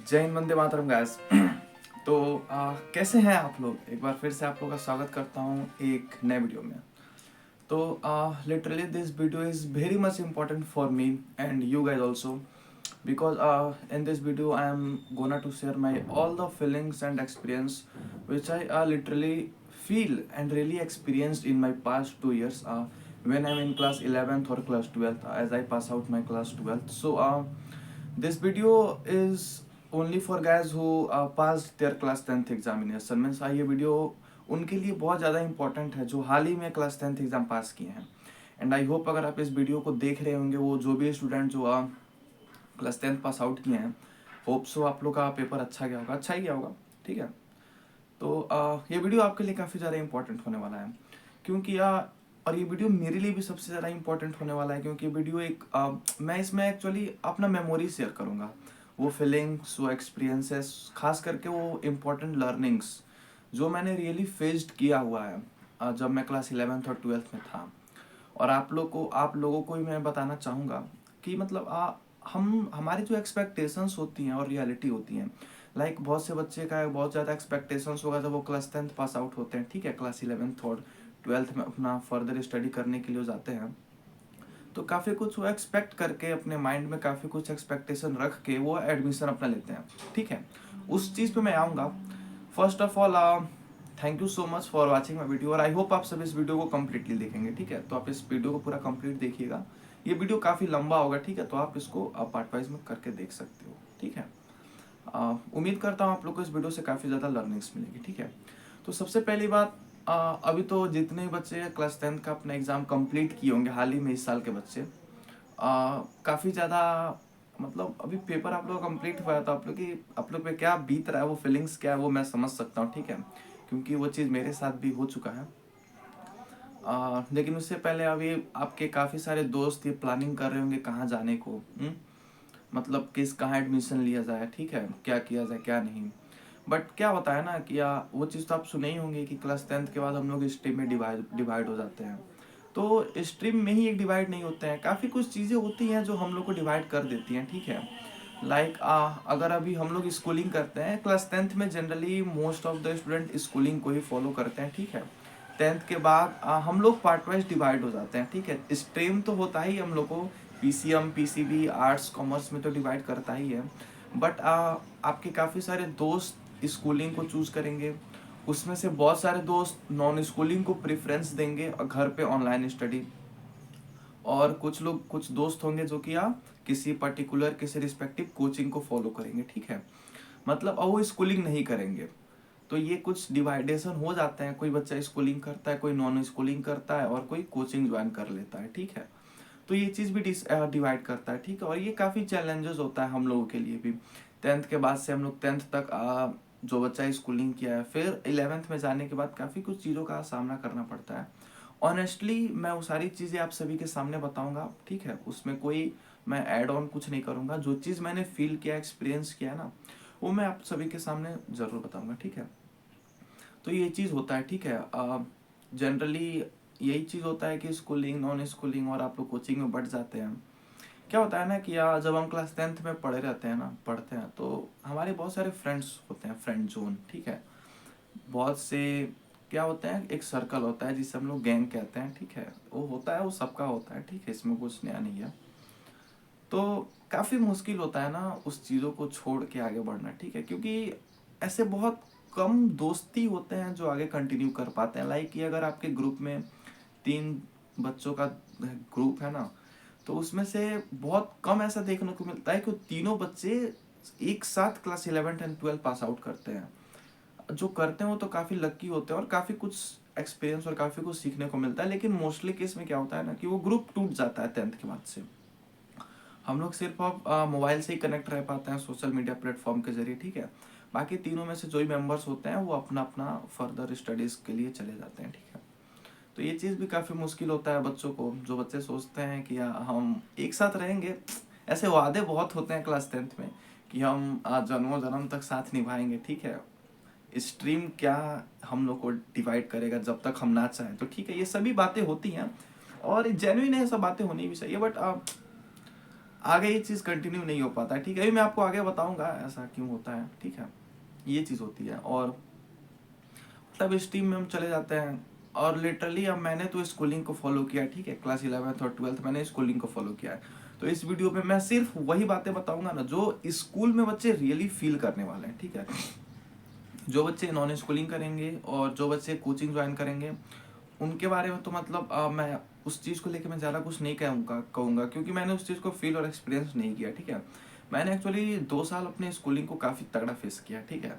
जय हिंद, वंदे मातरम गाइस। तो कैसे हैं आप लोग? एक बार फिर से आप लोगों का स्वागत करता हूँ एक नए वीडियो में। तो literally this video is very much important for me and you guys also, because in this video I am gonna to share my all the feelings and experience which I literally feel and really experienced in my past 2 years when I'm in class 11th or class 12th, as I pass out my class 12th. So this video is only for guys who passed their class 10th examination means ये video उनके लिए बहुत ज़्यादा important है जो हाल ही में class 10th exam पास किए हैं। एंड आई होप अगर आप इस वीडियो को देख रहे होंगे, वो जो भी स्टूडेंट जो क्लास 10th पास आउट किए हैं, होप सो आप लोग का पेपर अच्छा गया होगा, अच्छा ही गया होगा। ठीक है, तो ये वीडियो आपके लिए काफ़ी ज़्यादा इंपॉर्टेंट होने वाला है क्योंकि और ये वीडियो मेरे लिए भी सबसे ज़्यादा इंपॉर्टेंट होने वाला है क्योंकि वीडियो एक मैं इसमें एक्चुअली अपना मेमोरी शेयर करूँगा, वो फीलिंग्स, वो एक्सपीरियंसेस, खास करके वो इम्पोर्टेंट लर्निंग्स जो मैंने रियली फेस्ड किया हुआ है जब मैं क्लास 11th और 12th में था। और आप लोगों को ही मैं बताना चाहूँगा कि मतलब हम हमारी जो एक्सपेक्टेशंस होती हैं और रियलिटी होती हैं, लाइक बहुत से बच्चे का बहुत ज़्यादा एक्सपेक्टेशंस होगा जब वो क्लास 10th पास आउट होते हैं। ठीक है, क्लास 11th और 12th में अपना फर्दर स्टडी करने के लिए जाते हैं, तो काफ़ी कुछ वो एक्सपेक्ट करके अपने माइंड में काफ़ी कुछ एक्सपेक्टेशन रख के वो एडमिशन अपना लेते हैं। ठीक है, उस चीज़ पे मैं आऊँगा। First of all thank you so much for watching my video और आई होप आप सब इस वीडियो को कम्प्लीटली देखेंगे। ठीक है, तो आप इस वीडियो को पूरा कंप्लीट देखिएगा। ये वीडियो काफ़ी लंबा होगा। ठीक है, तो आप इसको पार्ट वाइज में करके देख सकते हो। ठीक है, उम्मीद करता हूँ आप लोग को इस वीडियो से काफ़ी ज़्यादा लर्निंग्स मिलेगी। ठीक है, तो सबसे पहली बात, अभी तो जितने भी बच्चे क्लास 10th का अपना एग्ज़ाम कंप्लीट किए होंगे हाल ही में, इस साल के बच्चे, काफ़ी ज़्यादा मतलब अभी पेपर आप लोग कंप्लीट हुआ है, तो आप लोग पे क्या बीत रहा है, वो फीलिंग्स क्या है, वो मैं समझ सकता हूँ। ठीक है, क्योंकि वो चीज़ मेरे साथ भी हो चुका है। लेकिन उससे पहले अभी आपके काफ़ी सारे दोस्त ये प्लानिंग कर रहे होंगे कहाँ जाने को, मतलब कहाँ एडमिशन लिया जाए। ठीक है, क्या किया जाए क्या नहीं। बट क्या होता है ना कि वो चीज़ तो आप सुने ही होंगे कि क्लास 10th के बाद हम लोग स्ट्रीम में डिवाइड हो जाते हैं। तो स्ट्रीम में ही एक डिवाइड नहीं होते हैं, काफ़ी कुछ चीज़ें होती हैं जो हम लोग को डिवाइड कर देती हैं। ठीक है, लाइक अगर अभी हम लोग स्कूलिंग करते हैं क्लास 10th में, generally most of the student schooling को ही फॉलो करते हैं। ठीक है, 10th के बाद हम लोग पार्ट वाइज डिवाइड हो जाते हैं। ठीक है, स्ट्रीम तो होता ही हम लोग को, पीसीएम, पीसीबी, आर्ट्स, कॉमर्स में तो डिवाइड करता ही है। बट आपके काफ़ी सारे दोस्त स्कूलिंग को चूज़ करेंगे, उसमें से बहुत सारे दोस्त नॉन स्कूलिंग को प्रेफरेंस देंगे और घर पे ऑनलाइन स्टडी, और कुछ दोस्त होंगे जो कि किसी पर्टिकुलर किसी रिस्पेक्टिव कोचिंग को फॉलो करेंगे। ठीक है, मतलब वो स्कूलिंग नहीं करेंगे। तो ये कुछ डिवाइडेशन हो जाते हैं, कोई बच्चा स्कूलिंग करता है, कोई नॉन स्कूलिंग करता है, और कोई कोचिंग ज्वाइन कर लेता है। ठीक है, तो ये चीज़ भी डिवाइड करता है। ठीक है, और ये काफ़ी चैलेंजेस होता है हम लोगों के लिए भी। 10th के बाद से हम लोग 10th तक जो बच्चा स्कूलिंग किया है, फिर 11th में जाने के बाद काफ़ी कुछ चीज़ों का सामना करना पड़ता है। ऑनेस्टली मैं वो सारी चीज़ें आप सभी के सामने बताऊंगा। ठीक है, उसमें कोई मैं ऐड ऑन कुछ नहीं करूंगा, जो चीज़ मैंने फील किया, एक्सपीरियंस किया ना, वो मैं आप सभी के सामने ज़रूर बताऊंगा। ठीक है, तो ये चीज़ होता है। ठीक है, जनरली यही चीज़ होता है कि स्कूलिंग, नॉन स्कूलिंग और आप लोग कोचिंग में बढ़ जाते हैं। क्या होता है ना कि जब हम क्लास 10th में पढ़ते हैं, तो हमारे बहुत सारे फ्रेंड्स होते हैं, फ्रेंड जोन। ठीक है, बहुत से क्या होता है, एक सर्कल होता है जिसे हम लोग गैंग कहते हैं। ठीक है, वो होता है, वो सबका होता है। ठीक है, इसमें कुछ नया नहीं है। तो काफ़ी मुश्किल होता है ना उस चीज़ों को छोड़ के आगे बढ़ना। ठीक है, क्योंकि ऐसे बहुत कम दोस्ती होते हैं जो आगे कंटिन्यू कर पाते हैं। लाइक कि अगर आपके ग्रुप में 3 बच्चों का ग्रुप है ना, तो उसमें से बहुत कम ऐसा देखने को मिलता है कि वो तीनों बच्चे एक साथ class 11th and 12th pass out करते हैं। जो करते हैं वो तो काफ़ी लकी होते हैं और काफ़ी कुछ एक्सपीरियंस और काफ़ी कुछ सीखने को मिलता है। लेकिन मोस्टली केस में क्या होता है ना कि वो ग्रुप टूट जाता है 10th के बाद से। हम लोग सिर्फ अब मोबाइल से ही कनेक्ट रह पाते हैं, सोशल मीडिया प्लेटफॉर्म के जरिए। ठीक है, बाकी तीनों में से जो भी मेंबर्स होते हैं वो अपना अपना फर्दर स्टडीज़ के लिए चले जाते हैं। ठीक है, तो ये चीज़ भी काफ़ी मुश्किल होता है बच्चों को, जो बच्चे सोचते हैं कि हम एक साथ रहेंगे। ऐसे वादे बहुत होते हैं क्लास 10th में कि हम जन्मों जन्म तक साथ निभाएंगे। ठीक है, स्ट्रीम क्या हम लोग को डिवाइड करेगा जब तक हम ना चाहें। तो ठीक है, ये सभी बातें होती हैं और जेन्युइन है, सब बातें होनी भी चाहिए। बट आगे ये चीज़ कंटिन्यू नहीं हो पाता है, ठीक है। अभी मैं आपको आगे बताऊंगा ऐसा क्यों होता है, ठीक है। ये चीज़ होती है। और तब स्ट्रीम में हम चले जाते हैं, और लिटरली अब मैंने तो स्कूलिंग को फॉलो किया, ठीक है। क्लास 11th और 12th मैंने स्कूलिंग को फॉलो किया है। तो इस वीडियो में मैं सिर्फ वही बातें बताऊंगा ना जो स्कूल में बच्चे रियली फील करने वाले हैं, ठीक है। जो बच्चे नॉन स्कूलिंग करेंगे और जो बच्चे कोचिंग ज्वाइन करेंगे उनके बारे में तो मतलब मैं उस चीज़ को लेकर मैं ज़्यादा कुछ नहीं कहूँगा क्योंकि मैंने उस चीज़ को फील और एक्सपीरियंस नहीं किया, ठीक है। मैंने एक्चुअली 2 साल अपने स्कूलिंग को काफ़ी तगड़ा फेस किया, ठीक है।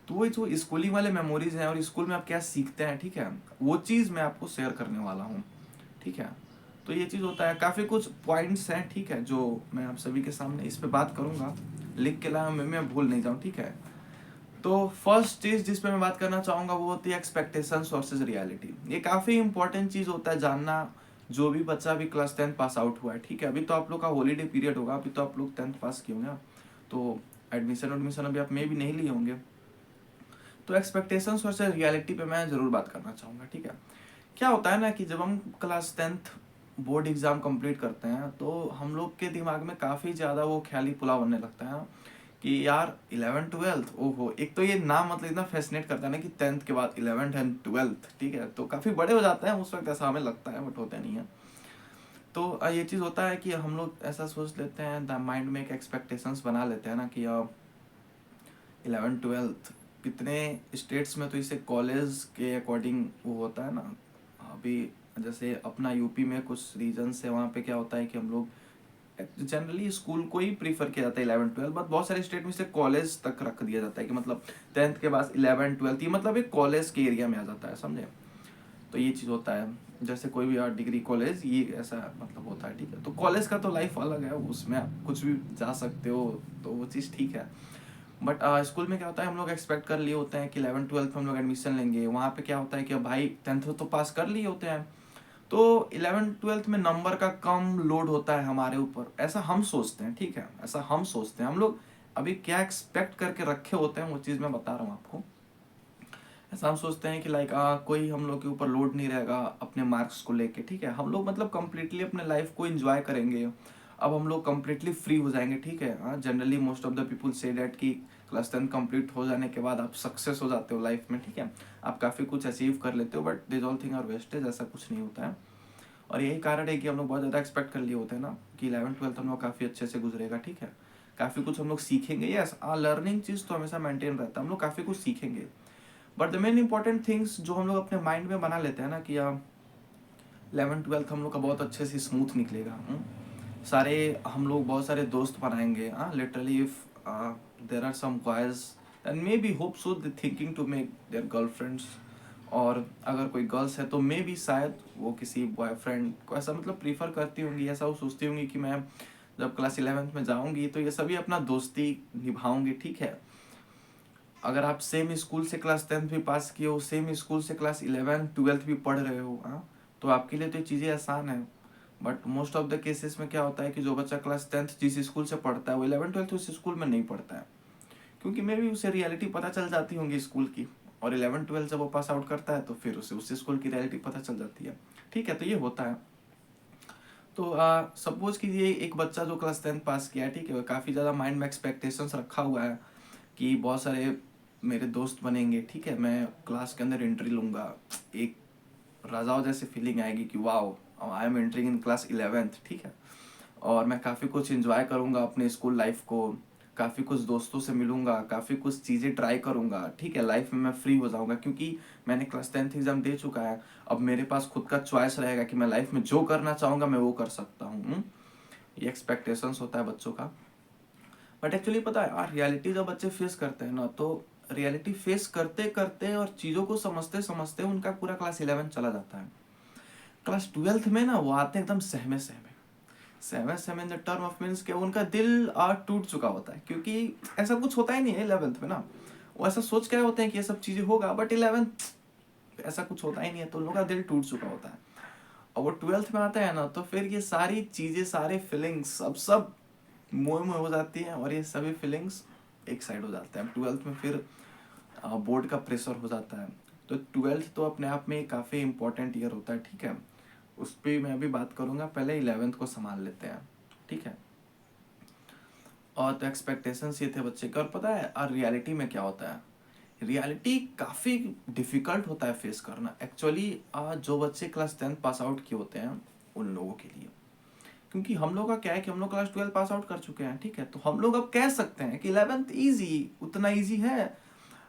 तो वो जो स्कूलिंग वाले मेमोरीज हैं और स्कूल में आप क्या सीखते हैं, ठीक है, वो चीज़ मैं आपको शेयर करने वाला हूँ, ठीक है। तो ये चीज़ होता है, काफ़ी कुछ पॉइंट्स हैं, ठीक है, जो मैं आप सभी के सामने इस पे बात करूँगा। लिख के लाया मैं भूल नहीं जाऊँ, ठीक है। तो फर्स्ट चीज जिस पे मैं बात करना चाहूंगा वो होती है एक्सपेक्टेशंस वर्सेस रियलिटी। ये काफी इंपॉर्टेंट चीज होता है जानना, जो भी बच्चा अभी क्लास 10 पास आउट हुआ है, ठीक है। अभी तो आप लोग का हॉलीडे पीरियड होगा, अभी तो आप लोग 10th पास किए होंगे, तो एडमिशन अभी आप मे भी नहीं लिए होंगे। तो एक्सपेक्टेशंस वर्सेस रियलिटी पे मैं जरूर बात करना चाहूंगा, ठीक है। क्या होता है ना कि जब हम class 10th board exam complete करते हैं तो हम लोग के दिमाग में काफ़ी ज़्यादा वो ख्याली पुलाव बनने लगता है कि यार 11th 12th, ओहो, एक तो ये नाम मतलब इतना फैसिनेट करता है ना कि 10th के बाद 11th एंड 12th, ठीक है। तो काफ़ी बड़े हो जाते हैं उस वक्त, ऐसा हमें लगता है बट होते नहीं है। तो ये चीज़ होता है कि हम लोग ऐसा सोच लेते हैं, माइंड में एक एक्सपेक्टेशंस बना लेते हैं ना कि 11th 12th कितने स्टेट्स में तो इसे कॉलेज के अकॉर्डिंग वो होता है ना। अभी जैसे अपना यूपी में कुछ रीजन्स है, वहाँ पे क्या होता है कि हम लोग जनरली स्कूल को ही प्रीफर किया जाता है 11th 12th, बट बहुत सारे स्टेट में इसे कॉलेज तक रख दिया जाता है कि मतलब 10th के बाद 11th 12th ये मतलब एक कॉलेज के एरिया में आ जाता है, समझे। तो ये चीज़ होता है, जैसे कोई भी डिग्री कॉलेज ये ऐसा मतलब होता है, ठीक है। तो कॉलेज का तो लाइफ अलग है, उसमें आप कुछ भी जा सकते हो, तो वो चीज़ ठीक है। बट स्कूल में क्या होता है, हम लोग एक्सपेक्ट कर लिए होते हैं कि 11th 12th में हम लोग एडमिशन लेंगे। वहाँ पे क्या होता है कि भाई 10th तो पास कर लिए होते हैं, तो 11th 12th में नंबर का कम लोड होता है हमारे ऊपर, ऐसा हम सोचते हैं, ठीक है। ऐसा हम सोचते हैं, हम लोग अभी क्या एक्सपेक्ट करके रखे होते हैं वो चीज़ मैं बता रहा हूँ आपको। ऐसा हम सोचते हैं कि लाइक कोई हम लोग के ऊपर लोड नहीं रहेगा अपने मार्क्स को लेके, ठीक है। हम लोग मतलब कम्प्लीटली अपने लाइफ को एंजॉय करेंगे। अब हम लोग कम्प्लीटली फ्री हो जाएंगे, ठीक है। हाँ, generally most of the people say that कि क्लास 10 कंप्लीट हो जाने के बाद आप सक्सेस हो जाते हो लाइफ में, ठीक है। आप काफ़ी कुछ अचीव कर लेते हो, but this all thing are wastage, ऐसा कुछ नहीं होता है। और यही कारण है कि हम लोग बहुत ज़्यादा एक्सपेक्ट कर लिए होते हैं ना कि 11th 12th हम लोग काफ़ी अच्छे से गुजरेगा, ठीक है। काफ़ी कुछ हम लोग सीखेंगे, यस लर्निंग चीज़ तो हमेशा मेंटेन रहता है, हम लोग काफ़ी कुछ सीखेंगे। But the main important things जो हम लोग अपने माइंड में बना लेते हैं ना कि 11th 12th हम लोग का बहुत अच्छे से स्मूथ निकलेगा। सारे हम लोग बहुत सारे दोस्त बनाएंगे, literally if there are some boys and may be hope so they thinking to make their girlfriends, और अगर कोई गर्ल्स है तो मे बी शायद वो किसी बॉयफ्रेंड को ऐसा मतलब प्रीफर करती होंगी, ऐसा वो सोचती होंगी कि मैं जब क्लास 11th में जाऊंगी तो ये सभी अपना दोस्ती निभाऊंगी, ठीक है। अगर आप सेम स्कूल से क्लास 10th भी पास किए हो, सेम स्कूल से क्लास 11th 12th भी पढ़ रहे हो, तो आपके लिए तो ये चीज़ें आसान है। But most of the cases में क्या होता है कि जो बच्चा क्लास 10th जिस स्कूल से पढ़ता है वो 11th 12th उस स्कूल में नहीं पढ़ता है, क्योंकि मे भी उसे रियलिटी पता चल जाती होंगी स्कूल की। और 11th 12th जब वो पास आउट करता है तो फिर उसे उस स्कूल की रियलिटी पता चल जाती है, ठीक है। तो ये होता है। तो सपोज कीजिए एक बच्चा जो क्लास 10th पास किया है, ठीक है, काफ़ी ज़्यादा माइंड में एक्सपेक्टेशंस रखा हुआ है कि बहुत सारे मेरे दोस्त बनेंगे, ठीक है, मैं क्लास के अंदर एंट्री लूँगा, एक राजाओं जैसी फीलिंग आएगी कि wow I am entering in class 11th, ठीक है। और मैं काफ़ी कुछ इंजॉय करूँगा अपने स्कूल लाइफ को, काफ़ी कुछ दोस्तों से मिलूँगा, काफ़ी कुछ चीज़ें ट्राई करूँगा, ठीक है। लाइफ में मैं फ्री हो जाऊँगा क्योंकि मैंने क्लास 10th एग्ज़ाम दे चुका है। अब मेरे पास खुद का चॉइस रहेगा कि मैं लाइफ में जो करना चाहूँगा मैं वो कर सकता हूँ। ये एक्सपेक्टेशंस होता है बच्चों का। बट एक्चुअली पता है यार, रियलिटी जब बच्चे फेस करते हैं ना तो रियलिटी फेस करते करते और चीज़ों को समझते समझते उनका पूरा क्लास 11 चला जाता है। क्लास 12th में ना वो आते हैं एकदम सहमे सहमे, सहमे सहमे in the term of means के उनका दिल टूट चुका होता है, क्योंकि ऐसा कुछ होता ही नहीं है 11th में ना। वो ऐसा सोच के आए होते हैं कि ये सब चीज़ें होगा, बट 11th ऐसा कुछ होता ही नहीं है, तो उन लोगों का दिल टूट चुका होता है। और वो 12th में आता है ना तो फिर ये सारी चीज़ें, सारे फीलिंग्स सब मोह में हो जाती हैं, और ये सभी फीलिंग्स एक साइड हो जाते हैं। 12th में फिर बोर्ड का प्रेशर हो जाता है। तो 12th तो अपने आप में काफ़ी इंपॉर्टेंट ईयर होता है, ठीक है। उस पर मैं अभी बात करूँगा, पहले 11th को संभाल लेते हैं, ठीक है। और तो एक्सपेक्टेशंस ये थे बच्चे के, और पता है और रियलिटी में क्या होता है, रियलिटी काफ़ी डिफ़िकल्ट होता है फेस करना एक्चुअली। जो बच्चे क्लास 10 पास आउट किए होते हैं उन लोगों के लिए, क्योंकि हम लोग का क्या है कि हम लोग क्लास 12 पास आउट कर चुके हैं, ठीक है, तो हम लोग अब कह सकते हैं कि 11th ईजी, उतना ईजी है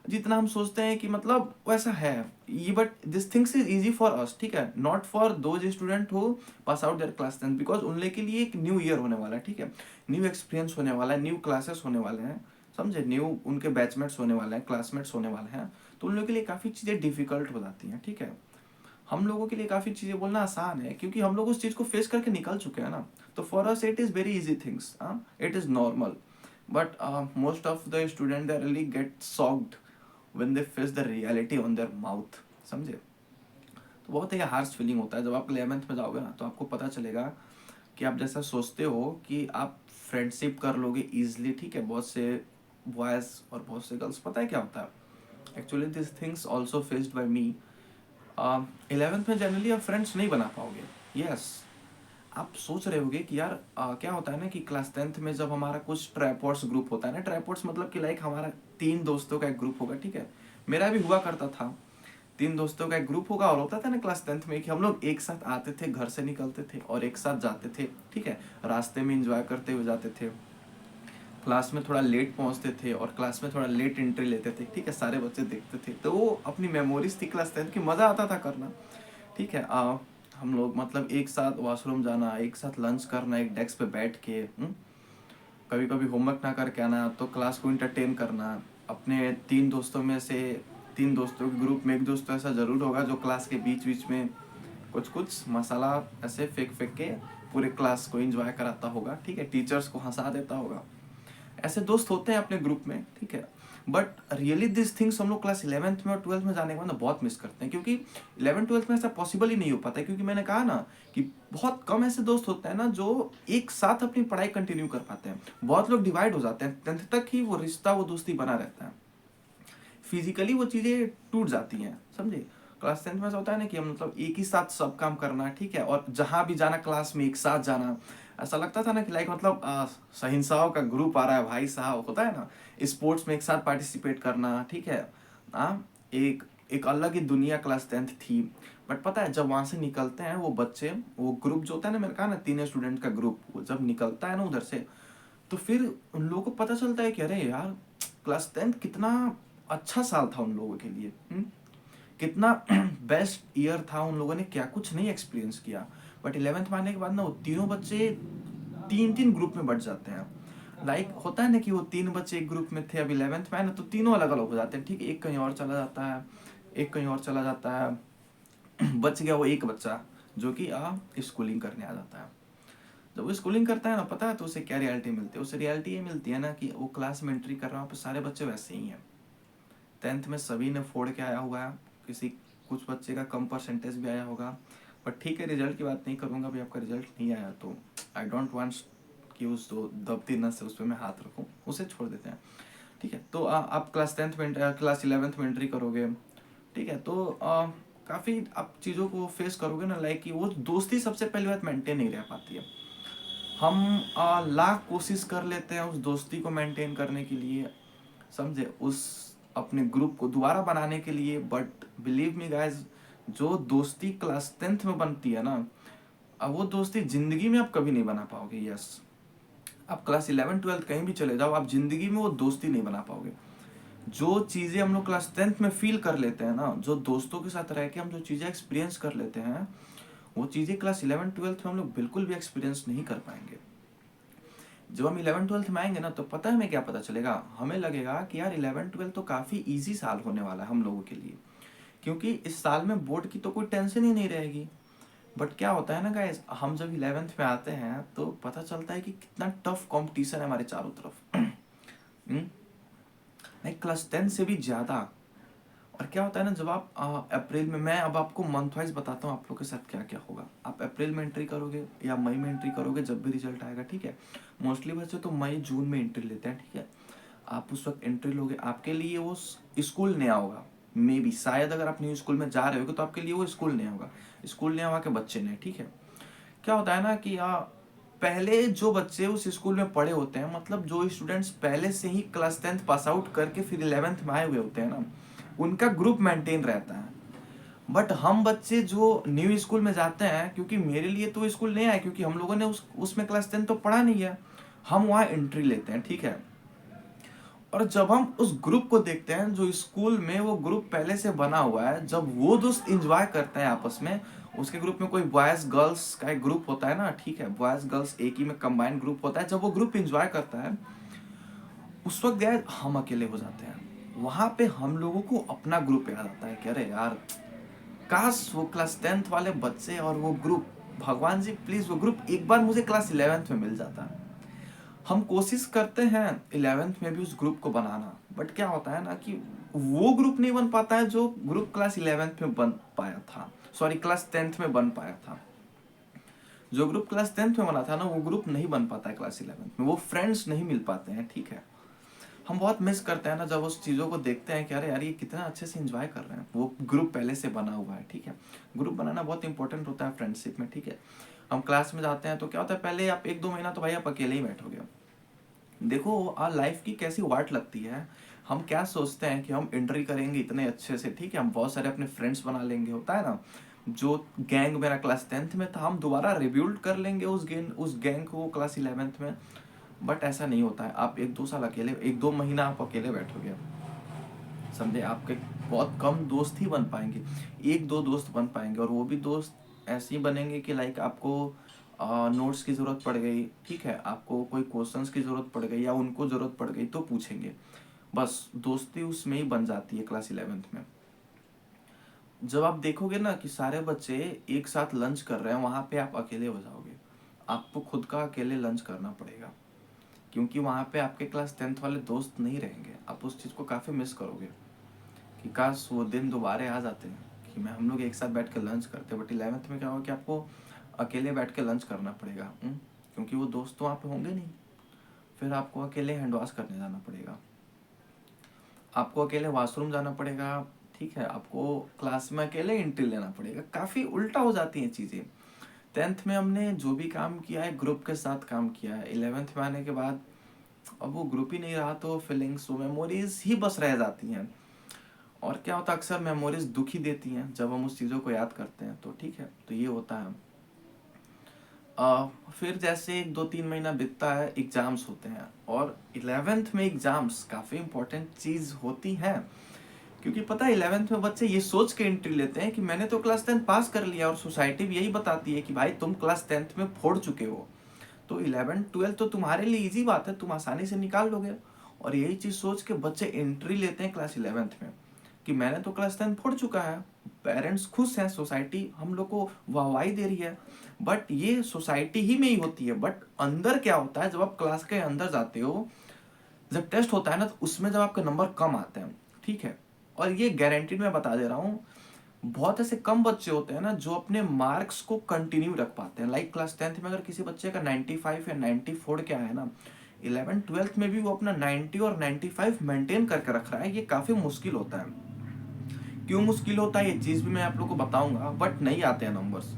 जितना हम सोचते हैं कि मतलब वैसा है ये, but this things is easy for us, ठीक है, not for those student who pass out their class 10, because उन लोग के लिए एक न्यू ईयर होने वाला है, ठीक है, न्यू एक्सपीरियंस होने वाला है, न्यू क्लासेस होने वाले हैं, समझे, न्यू उनके बैचमेट्स होने वाले हैं, क्लासमेट्स होने वाले हैं, तो उन लोगों के लिए काफ़ी चीज़ें डिफिकल्ट हो जाती हैं, ठीक है। हम लोगों के लिए काफ़ी चीज़ें बोलना आसान है क्योंकि हम लोग उस चीज़ को फेस करके निकल चुके हैं ना, तो for us it is very easy things, it is normal, but most of the student they really get socked when they face the reality on their mouth, समझे। तो बहुत ही हार्श फीलिंग होता है जब आप 11th में जाओगे ना, तो आपको पता चलेगा कि आप जैसा सोचते हो कि आप फ्रेंडशिप कर लोगे ईजिली, ठीक है, बहुत से बॉयज़ और बहुत से गर्ल्स, पता है क्या होता है actually, this things also faced by me. 11th में जनरली आप फ्रेंड्स नहीं बना पाओगे, यस। आप सोच रहे होगे कि यार क्या होता है ना कि क्लास 10th में जब हमारा कुछ ट्राइपॉड्स ग्रुप होता है ना, ट्राइपॉड्स मतलब कि लाइक हमारा 3 दोस्तों का एक ग्रुप होगा, ठीक है, मेरा भी हुआ करता था, 3 दोस्तों का एक ग्रुप होगा, और होता था ना क्लास 10th में कि हम लोग एक साथ आते थे, घर से निकलते थे और एक साथ जाते थे, ठीक है, रास्ते में इंजॉय करते हुए जाते थे, क्लास में थोड़ा लेट पहुंचते थे और क्लास में थोड़ा लेट एंट्री लेते थे, ठीक है, सारे बच्चे देखते थे, तो वो अपनी मेमोरीज थी क्लास 10th की, मज़ा आता था करना, ठीक है। हम लोग मतलब एक साथ वॉशरूम जाना, एक साथ लंच करना, एक डेस्क पे बैठ के, कभी कभी होमवर्क ना करके आना तो क्लास को इंटरटेन करना, अपने 3 दोस्तों में से 3 दोस्तों के ग्रुप में एक दोस्त तो ऐसा ज़रूर होगा जो क्लास के बीच बीच में कुछ कुछ मसाला ऐसे फेंक फेंक के पूरे क्लास को एंजॉय कराता होगा, ठीक है, टीचर्स को हंसा देता होगा। ऐसे दोस्त होते हैं अपने ग्रुप में, ठीक है, बट रियली दिस थिंग्स हम लोग क्लास 11th में और 12th में जाने के बाद ना बहुत मिस करते हैं, क्योंकि 11th 12th में ऐसा पॉसिबल ही नहीं हो पाता है, क्योंकि मैंने कहा ना कि बहुत कम ऐसे दोस्त होते हैं ना जो एक साथ अपनी पढ़ाई कंटिन्यू कर पाते हैं, बहुत लोग डिवाइड हो जाते हैं, 10th तक ही वो रिश्ता वो दोस्ती बना रहता है, फिजिकली वो चीज़ें टूट जाती हैं, समझे। क्लास 10th में ऐसा होता है ना कि हम मतलब एक ही साथ सब काम करना, ठीक है, और जहाँ भी जाना क्लास में एक साथ जाना, ऐसा लगता था ना कि लाइक मतलब सहिंसाओं का ग्रुप आ रहा है भाई साहब, होता है ना, स्पोर्ट्स में एक साथ पार्टिसिपेट करना, ठीक है, एक एक अलग ही दुनिया क्लास 10th थी। बट पता है जब वहाँ से निकलते हैं वो बच्चे, वो ग्रुप जो होता है ना, मैंने कहा ना 3 स्टूडेंट का ग्रुप, वो जब निकलता है ना उधर से, तो फिर उन लोगों को पता चलता है कि अरे यार क्लास 10th कितना अच्छा साल था उन लोगों के लिए, कितना बेस्ट ईयर था, उन लोगों ने क्या कुछ नहीं एक्सपीरियंस किया। बट 11th में आने के बाद ना वो तीनों बच्चे 3 3 ग्रुप में बट जाते हैं, लाइक होता है ना कि वो 3 बच्चे एक ग्रुप में थे, अब 11th में आए ना तो तीनों अलग अलग हो जाते हैं, ठीक है, एक कहीं और चला जाता है, एक कहीं और चला जाता है, बच गया वो एक बच्चा जो कि स्कूलिंग करने आ जाता है। जब वो स्कूलिंग करता है ना, पता है तो उसे क्या रियलिटी मिलती है, उसे रियलिटी ये मिलती है ना कि वो क्लास में एंट्री कर रहा है, पे सारे बच्चे वैसे ही हैं, 10th में सभी ने फोड़ के आया हुआ है, किसी कुछ बच्चे का कम परसेंटेज भी आया होगा, बट ठीक है, रिजल्ट की बात नहीं करूँगा, अभी आपका रिजल्ट नहीं आया तो आई डोंट वांट कि उस दो दबती न से उस पर मैं हाथ रखूँ, उसे छोड़ देते हैं, ठीक है। तो आप क्लास 10th में क्लास 11th में एंट्री करोगे, ठीक है, तो काफ़ी आप चीज़ों को फेस करोगे ना, लाइक कि वो दोस्ती सबसे पहली बात मेंटेन नहीं रह पाती है। हम लाख कोशिश कर लेते हैं उस दोस्ती को मेंटेन करने के लिए, समझे, उस अपने ग्रुप को दोबारा बनाने के लिए, बट बिलीव मी गाइज, जो दोस्ती क्लास 10th में बनती है ना, अब वो दोस्ती जिंदगी में आप कभी नहीं बना पाओगे, यस। आप क्लास 11 12 कहीं भी चले जाओ, आप जिंदगी में वो दोस्ती नहीं बना पाओगे। जो चीज़ें हम लोग क्लास 10th में फील कर लेते हैं ना, जो दोस्तों के साथ रह के हम जो चीज़ें एक्सपीरियंस कर लेते हैं, वो चीज़ें क्लास 11 12 में हम लोग बिल्कुल भी एक्सपीरियंस नहीं कर पाएंगे। जब हम 11 12 में आएंगे ना, तो पता है हमें क्या पता चलेगा, हमें लगेगा कि यार 11 12 तो काफ़ी ईजी साल होने वाला है हम लोगों के लिए, क्योंकि इस साल में बोर्ड की तो कोई टेंशन ही नहीं रहेगी। बट क्या होता है ना गाइस, हम जब 11th में आते हैं तो पता चलता है कि कितना टफ कंपटीशन है हमारे चारों तरफ, लाइक क्लास 10 से भी ज़्यादा। और क्या होता है ना, जब आप अप्रैल में, मैं अब आपको मंथ वाइज बताता हूँ आप लोग के साथ क्या क्या होगा। आप अप्रैल में एंट्री करोगे या मई में एंट्री करोगे, जब भी रिजल्ट आएगा, ठीक है, मोस्टली बच्चे तो मई जून में एंट्री लेते हैं, ठीक है, आप उस वक्त एंट्री लोगे, आपके लिए वो स्कूल नया होगा, मे बी शायद अगर आप न्यू स्कूल में जा रहे हो तो आपके लिए वो स्कूल नया होगा, स्कूल नया हुआ के बच्चे ने, ठीक है। क्या होता है ना कि पहले जो बच्चे उस स्कूल में पढ़े होते हैं, मतलब जो स्टूडेंट्स पहले से ही क्लास 10th पास आउट करके फिर 11th में आए हुए होते हैं ना, उनका ग्रुप मेंटेन रहता है। बट हम बच्चे जो न्यू स्कूल में जाते हैं, क्योंकि मेरे लिए तो स्कूल नहीं आया, क्योंकि हम लोगों ने उसमें क्लास 10 तो पढ़ा नहीं है, हम वहाँ एंट्री लेते हैं, ठीक है। और जब हम उस ग्रुप को देखते हैं जो स्कूल में वो ग्रुप पहले से बना हुआ है, जब वो दोस्त इंजॉय करते हैं आपस में, उसके ग्रुप में कोई बॉयज गर्ल्स का एक ग्रुप होता है ना, ठीक है, बॉयज गर्ल्स एक ही में कंबाइंड ग्रुप होता है, जब वो ग्रुप इंजॉय करता है, उस वक्त यार हम अकेले हो जाते हैं। वहां पे हम लोगों को अपना ग्रुप याद आता है कि अरे यार, काश वो क्लास 10th वाले बच्चे और वो ग्रुप, भगवान जी प्लीज वो ग्रुप एक बार मुझे क्लास 11th में मिल जाता। हम कोशिश करते हैं 11th में भी उस ग्रुप को बनाना, बट क्या होता है ना कि वो ग्रुप नहीं बन पाता है जो ग्रुप क्लास 11th में बन पाया था, सॉरी क्लास 10th में बन पाया था। जो ग्रुप क्लास 10th में बना था ना, वो ग्रुप नहीं बन पाता है क्लास 11th में, वो फ्रेंड्स नहीं मिल पाते हैं, ठीक है। हम बहुत मिस करते हैं ना जब उस चीज़ों को देखते हैं कि अरे यार ये कितना अच्छे से एंजॉय कर रहे हैं, वो ग्रुप पहले से बना हुआ है, ठीक है। ग्रुप बनाना बहुत इंपॉर्टेंट होता है फ्रेंडशिप में, ठीक है। हम क्लास में जाते हैं तो क्या होता है, पहले आप 1-2 महीना तो भाई आप अकेले ही बैठोगे। देखो लाइफ की कैसी वाट लगती है। हम क्या सोचते हैं कि हम एंट्री करेंगे इतने अच्छे से, ठीक है, हम बहुत सारे अपने फ्रेंड्स बना लेंगे, होता है ना। जो गैंग मेरा क्लास 10th में था, हम दोबारा रिब्यूल्ड कर लेंगे उस गैंग को क्लास 11th में। बट ऐसा नहीं होता है। आप 1-2 साल अकेले, 1-2 महीना आप अकेले बैठोगे, समझे, आपके बहुत कम दोस्त ही बन पाएंगे, 1-2 दोस्त बन पाएंगे, और वो भी दोस्त ऐसे ही बनेंगे कि लाइक आपको नोट्स की ज़रूरत पड़ गई, ठीक है, आपको कोई क्वेश्चंस की ज़रूरत पड़ गई या उनको ज़रूरत पड़ गई तो पूछेंगे। बस दोस्ती उसमें ही बन जाती है क्लास 11th में। जब आप देखोगे ना कि सारे बच्चे एक साथ लंच कर रहे हैं, वहाँ पे आप अकेले हो जाओगे, आपको खुद का अकेले लंच करना पड़ेगा, क्योंकि वहाँ पे आपके क्लास 10th वाले दोस्त नहीं रहेंगे। आप उस चीज़ को काफ़ी मिस करोगे कि काश वो दिन दोबारा आ जाते हैं कि मैं हम लोग एक साथ बैठ के लंच करते। बट 11th में क्या होगा कि आपको अकेले बैठ के लंच करना पड़ेगा, क्योंकि वो दोस्त तो वहाँ पे होंगे नहीं। फिर आपको अकेले हैंड वॉश करने जाना पड़ेगा, आपको अकेले वॉशरूम जाना पड़ेगा, ठीक है, आपको क्लास में अकेले एंट्री लेना पड़ेगा। काफ़ी उल्टा हो जाती हैं चीज़ें। 10th में हमने जो भी काम किया है ग्रुप के साथ काम किया है, 11th में आने के बाद अब वो ग्रुप ही नहीं रहा, तो फीलिंग्स, वो मेमोरीज ही बस रह जाती हैं। और क्या होता है, अक्सर मेमोरीज दुखी देती हैं जब हम उस चीज़ों को याद करते हैं, तो ठीक है, तो ये होता है। फिर जैसे 1-2-3 महीना बीतता है, एग्जाम्स होते हैं, और 11th में एग्जाम्स काफ़ी इंपॉर्टेंट चीज़ होती हैं, क्योंकि पता है 11th में बच्चे ये सोच के एंट्री लेते हैं कि मैंने तो क्लास 10 पास कर लिया, और सोसाइटी भी यही बताती है कि भाई तुम क्लास 10th में फोड़ चुके हो, तो 11th 12th तो तुम्हारे लिए इजी बात है, तुम आसानी से निकाल लोगे। और यही चीज़ सोच के बच्चे एंट्री लेते हैं क्लास 11th में कि मैंने तो क्लास 10 फोड़ चुका है, पेरेंट्स खुश हैं, सोसाइटी हम लोग को वाहवाही दे रही है। बट ये सोसाइटी ही में ही होती है, बट अंदर क्या होता है, जब आप क्लास के अंदर जाते हो, जब टेस्ट होता है ना, तो उसमें जब आपके नंबर कम आते हैं, ठीक है, और ये गारंटीड मैं बता दे रहा हूँ, बहुत ऐसे कम बच्चे होते हैं ना जो अपने मार्क्स को कंटिन्यू रख पाते हैं। लाइक क्लास 10th में अगर किसी बच्चे का 95 या 94 क्या है ना, 11th 12th में भी वो अपना 90 और 95 मेंटेन करके रख रहा है, ये काफ़ी मुश्किल होता है। क्यों मुश्किल होता है ये चीज़ भी मैं आप लोग को बताऊंगा, बट नहीं आते हैं नंबर्स।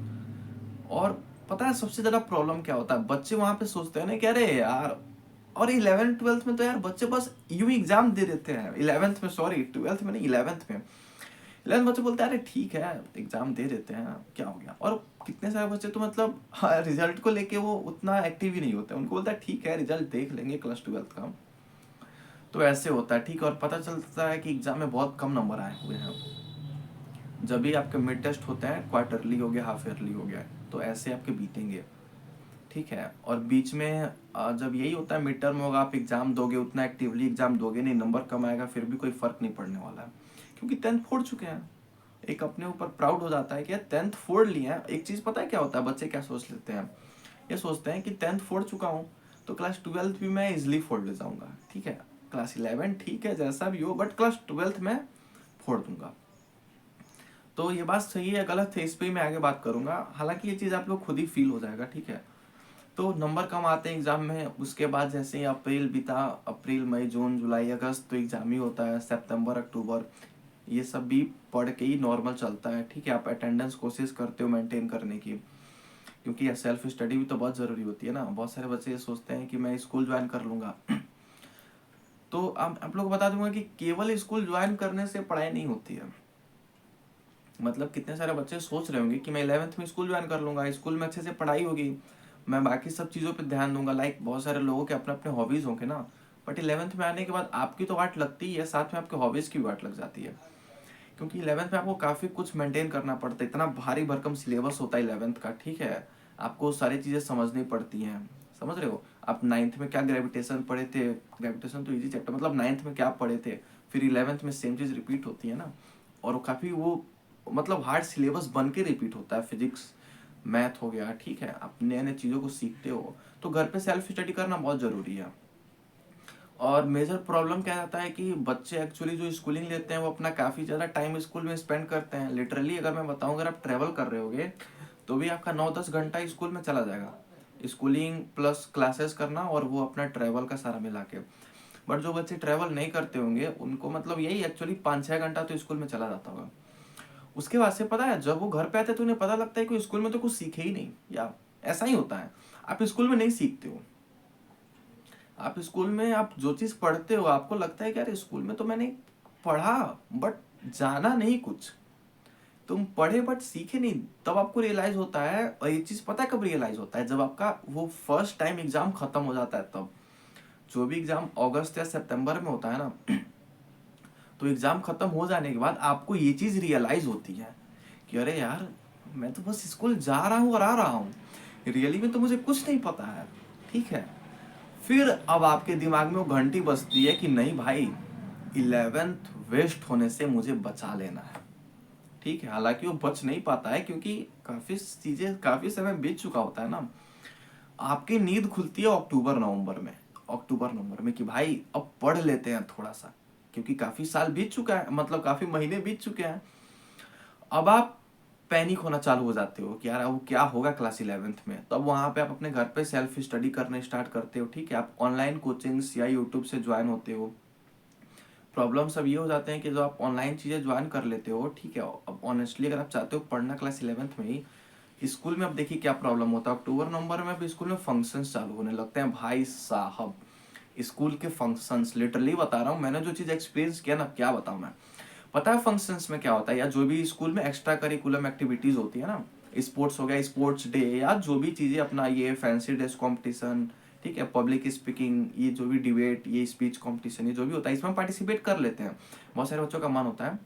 और पता है सबसे ज़्यादा प्रॉब्लम क्या होता है, बच्चे वहाँ पे सोचते हैं ना कि अरे यार, और 11th 12th में तो यार बच्चे बस यूं ही एग्जाम दे देते हैं, 11th में, सॉरी 12th में नहीं, 11th में। 11th बच्चे बोलते हैं अरे ठीक है एग्जाम दे देते हैं, क्या हो गया। और कितने सारे बच्चे तो मतलब रिजल्ट को लेके वो उतना एक्टिव ही नहीं होते, उनको बोलता है ठीक है रिजल्ट देख लेंगे क्लास 12th का। तो ऐसे होता है, ठीक है। और पता चलता है कि एग्जाम में बहुत कम नंबर आए हुए हैं, जब भी आपके मिड टेस्ट होते हैं, क्वार्टरली हो गया, हाफ ईयरली हो गया, तो ऐसे आपके बीतेंगे, ठीक है। और बीच में जब यही होता है, मिड टर्म होगा, आप एग्जाम दोगे, उतना एक्टिवली एग्जाम दोगे नहीं, नंबर कम आएगा, फिर भी कोई फर्क नहीं पड़ने वाला है, क्योंकि 10th फोड़ चुके हैं। एक अपने ऊपर प्राउड हो जाता है कि 10th फोड़ लिया है। एक चीज़ पता है क्या होता है, बच्चे क्या सोच लेते हैं, ये सोचते हैं कि 10th फोड़ चुका हूँ तो क्लास 12th भी मैं इजिली फोड़ ले जाऊंगा, ठीक है, क्लास 11 ठीक है जैसा भी हो, बट क्लास 12th में फोड़ दूंगा। तो ये बात सही है गलत है, इस पर मैं आगे बात करूंगा, हालांकि ये चीज़ आप लोग खुद ही फील हो जाएगा, ठीक है। तो नंबर कम आते हैं एग्जाम में, उसके बाद जैसे ही अप्रैल बीता, अप्रैल मई जून जुलाई अगस्त तो एग्जाम ही होता है, सितंबर अक्टूबर ये सब भी पढ़ के ही नॉर्मल चलता है, ठीक है। आप अटेंडेंस कोशिश करते हो मेंटेन करने की, क्योंकि सेल्फ स्टडी भी तो बहुत ज़रूरी होती है ना। बहुत सारे बच्चे ये सोचते हैं कि मैं स्कूल ज्वाइन कर लूँगा। तो आप लोग को बता दूंगा कि केवल स्कूल ज्वाइन करने से पढ़ाई नहीं होती है। मतलब कितने सारे बच्चे सोच रहे होंगे कि मैं 11th में स्कूल ज्वाइन कर लूँगा, स्कूल में अच्छे से पढ़ाई होगी, मैं बाकी सब चीज़ों पे ध्यान दूंगा। लाइक बहुत सारे लोगों के अपने अपने हॉबीज़ होंगे ना, बट 11th में आने के बाद आपकी तो वाट लगती ही है, साथ में आपके हॉबीज़ की भी वाट लग जाती है। क्योंकि 11th में आपको काफ़ी कुछ मेंटेन करना पड़ता है, इतना भारी भरकम सिलेबस होता है 11th का, ठीक है। आपको सारी चीज़ें समझनी पड़ती हैं, समझ रहे हो। आप 9th में क्या ग्रेविटेशन पढ़े थे, ग्रेविटेशन तो इजी चैप्टर, मतलब 9th में क्या पढ़े थे, फिर 11th में सेम चीज़ रिपीट होती है ना। और काफ़ी वो मतलब हार्ड सिलेबस बन के रिपीट होता है। फिजिक्स मैथ हो गया, ठीक है, आप नए नए चीज़ों को सीखते हो, तो घर पे सेल्फ स्टडी करना बहुत ज़रूरी है। और मेजर प्रॉब्लम क्या आता है कि बच्चे एक्चुअली जो स्कूलिंग लेते हैं वो अपना काफ़ी ज़्यादा टाइम स्कूल में स्पेंड करते हैं। लिटरली अगर मैं बताऊं, अगर आप ट्रैवल कर रहे होगे तो भी आपका 9-10 घंटा स्कूल में चला जाएगा, स्कूलिंग प्लस क्लासेस करना और वो अपना ट्रैवल का सारा मिला के। बट जो बच्चे ट्रैवल नहीं करते होंगे उनको मतलब यही एक्चुअली 5-6 घंटा तो स्कूल में चला जाता होगा। उसके बाद से पता है जब वो घर पे आते हैं तो उन्हें पता लगता है कि स्कूल में तो कुछ सीखे ही नहीं, या ऐसा ही होता है। आप स्कूल में नहीं सीखते हो, आप स्कूल में आप जो चीज़ पढ़ते हो आपको लगता है कि यार स्कूल में तो मैंने पढ़ा बट जाना नहीं कुछ। तुम पढ़े बट सीखे नहीं, तब आपको रियलाइज होता है। और ये चीज़ पता है कब रियलाइज होता है, जब आपका वो फर्स्ट टाइम एग्जाम खत्म हो जाता है तब। जो भी एग्जाम अगस्त या सितंबर में होता है ना, तो एग्जाम खत्म हो जाने के बाद आपको ये चीज़ रियलाइज होती है कि अरे यार मैं तो बस स्कूल जा रहा हूँ और आ रहा हूँ, रियली में तो मुझे कुछ नहीं पता है, ठीक है। फिर अब आपके दिमाग में वो घंटी बजती है कि नहीं भाई, 11th वेस्ट होने से मुझे बचा लेना है, ठीक है। हालांकि वो बच नहीं पाता है क्योंकि काफी चीजें काफी समय बीत चुका होता है ना। आपकी नींद खुलती है अक्टूबर नवंबर में, अक्टूबर नवंबर में कि भाई अब पढ़ लेते हैं थोड़ा सा, क्योंकि काफी साल बीत चुका है, मतलब काफी महीने बीत चुके हैं। अब आप पैनिक होना चालू हो जाते हो कि यार अब क्या होगा क्लास 11th में। तो अब वहाँ पे आप अपने घर पे सेल्फ स्टडी करने स्टार्ट करते हो, ठीक है। आप ऑनलाइन कोचिंग्स या यूट्यूब से ज्वाइन होते हो। प्रॉब्लम सब ये हो जाते हैं कि जो आप ऑनलाइन चीज़ें ज्वाइन कर लेते हो, ठीक है। अब ऑनेस्टली अगर आप चाहते हो पढ़ना क्लास 11th में ही, स्कूल में अब देखिए क्या प्रॉब्लम होता है। अक्टूबर नवंबर में अब स्कूल में फंक्शंस चालू होने लगते हैं भाई साहब। स्कूल के फंक्शंस, लिटरली बता रहा हूँ, मैंने जो चीज़ एक्सपीरियंस किया ना, क्या बताऊँ मैं। पता है फंक्शंस में क्या होता है, या जो भी स्कूल में एक्स्ट्रा करिकुलम एक्टिविटीज होती है ना, स्पोर्ट्स हो गया, स्पोर्ट्स डे, या जो भी चीजें अपना ये फैंसी ड्रेस कंपटीशन, ठीक है, पब्लिक स्पीकिंग, ये जो भी डिबेट, ये स्पीच कंपटीशन, ये जो भी होता है इसमें पार्टिसिपेट कर लेते हैं। बहुत सारे बच्चों का मन होता है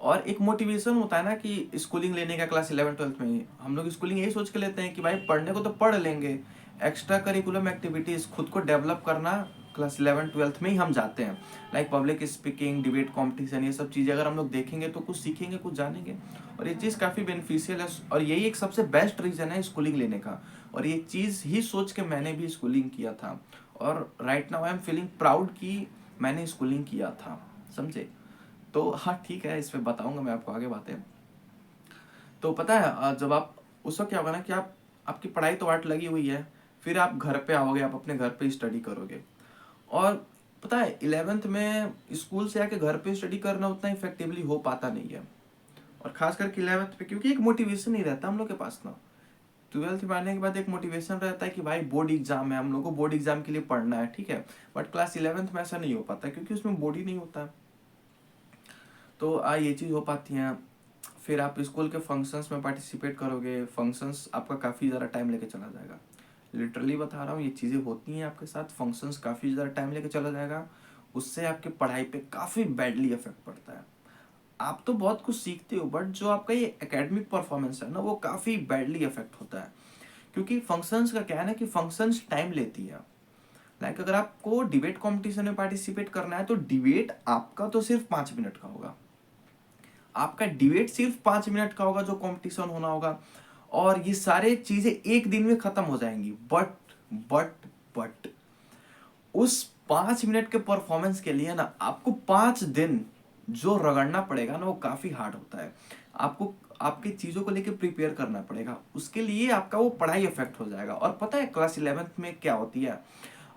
और एक मोटिवेशन होता है ना कि स्कूलिंग लेने का क्लास 11th-12th में ही। हम लोग स्कूलिंग यही सोच के लेते हैं कि भाई पढ़ने को तो पढ़ लेंगे, एक्स्ट्रा करिकुलम एक्टिविटीज खुद को डेवलप करना क्लास 11th-12th में ही हम जाते हैं। Like public speaking, debate competition, ये सब चीज़ें अगर हम लोग देखेंगे तो कुछ सीखेंगे, कुछ जानेंगे। और ये चीज़ काफ़ी बेनिफिशियल है और यही एक सबसे बेस्ट रीज़न है स्कूलिंग लेने का। और ये चीज़ ही सोच के मैंने भी स्कूलिंग किया था और right now I am feeling proud कि मैंने स्कूलिंग किया था, समझे। तो हाँ ठीक है, इस पे बताऊंगा मैं आपको आगे बातें। तो पता है जब आप उस वक्त क्या होगा ना कि आप आपकी पढ़ाई तो वाट लगी हुई है, फिर आप घर पे आओगे, आप अपने घर पे स्टडी करोगे। और पता है 11th में स्कूल से आके घर पे स्टडी करना उतना इफेक्टिवली हो पाता नहीं है। और खास करके 11th पे, क्योंकि एक मोटिवेशन नहीं रहता हम लोग के पास ना। 12th में आने के बाद एक मोटिवेशन रहता है कि भाई बोर्ड एग्जाम है, हम लोग को बोर्ड एग्जाम के लिए पढ़ना है, ठीक है। बट क्लास 11th में ऐसा नहीं हो पाता क्योंकि उसमें बोर्ड ही नहीं होता। तो ये चीज़ हो पाती है। फिर आप स्कूल के फंक्शंस में पार्टिसिपेट करोगे, फंक्शंस आपका काफ़ी ज़्यादा टाइम लेके चला जाएगा। लिटरली बता रहा हूँ, ये चीज़ें होती हैं आपके साथ, फंक्शंस काफ़ी ज़्यादा टाइम लेके चला जाएगा। उससे आपके पढ़ाई पे काफ़ी बैडली इफेक्ट पड़ता है। आप तो बहुत कुछ सीखते हो बट जो आपका ये एकेडमिक परफॉर्मेंस है ना, वो काफ़ी बैडली इफेक्ट होता है। क्योंकि फंक्शंस का क्या है ना कि फंक्शंस टाइम लेती है। लाइक अगर आपको डिबेट कॉम्पिटिशन में पार्टिसिपेट करना है तो डिबेट आपका तो सिर्फ 5 मिनट का होगा, आपका डिबेट सिर्फ 5 मिनट का होगा जो कंपटीशन होना होगा। और ये सारे चीजें एक दिन में खत्म हो जाएंगी। बट उस 5 मिनट के परफॉर्मेंस के लिए ना आपको 5 दिन जो रगड़ना पड़ेगा ना, वो काफी हार्ड होता है। आपको आपकी चीजों को लेके प्रिपेयर करना पड़ेगा, उसके लिए आपका वो पढ़ाई इफेक्ट हो जाएगा। और पता है क्लास 11th में क्या होती है,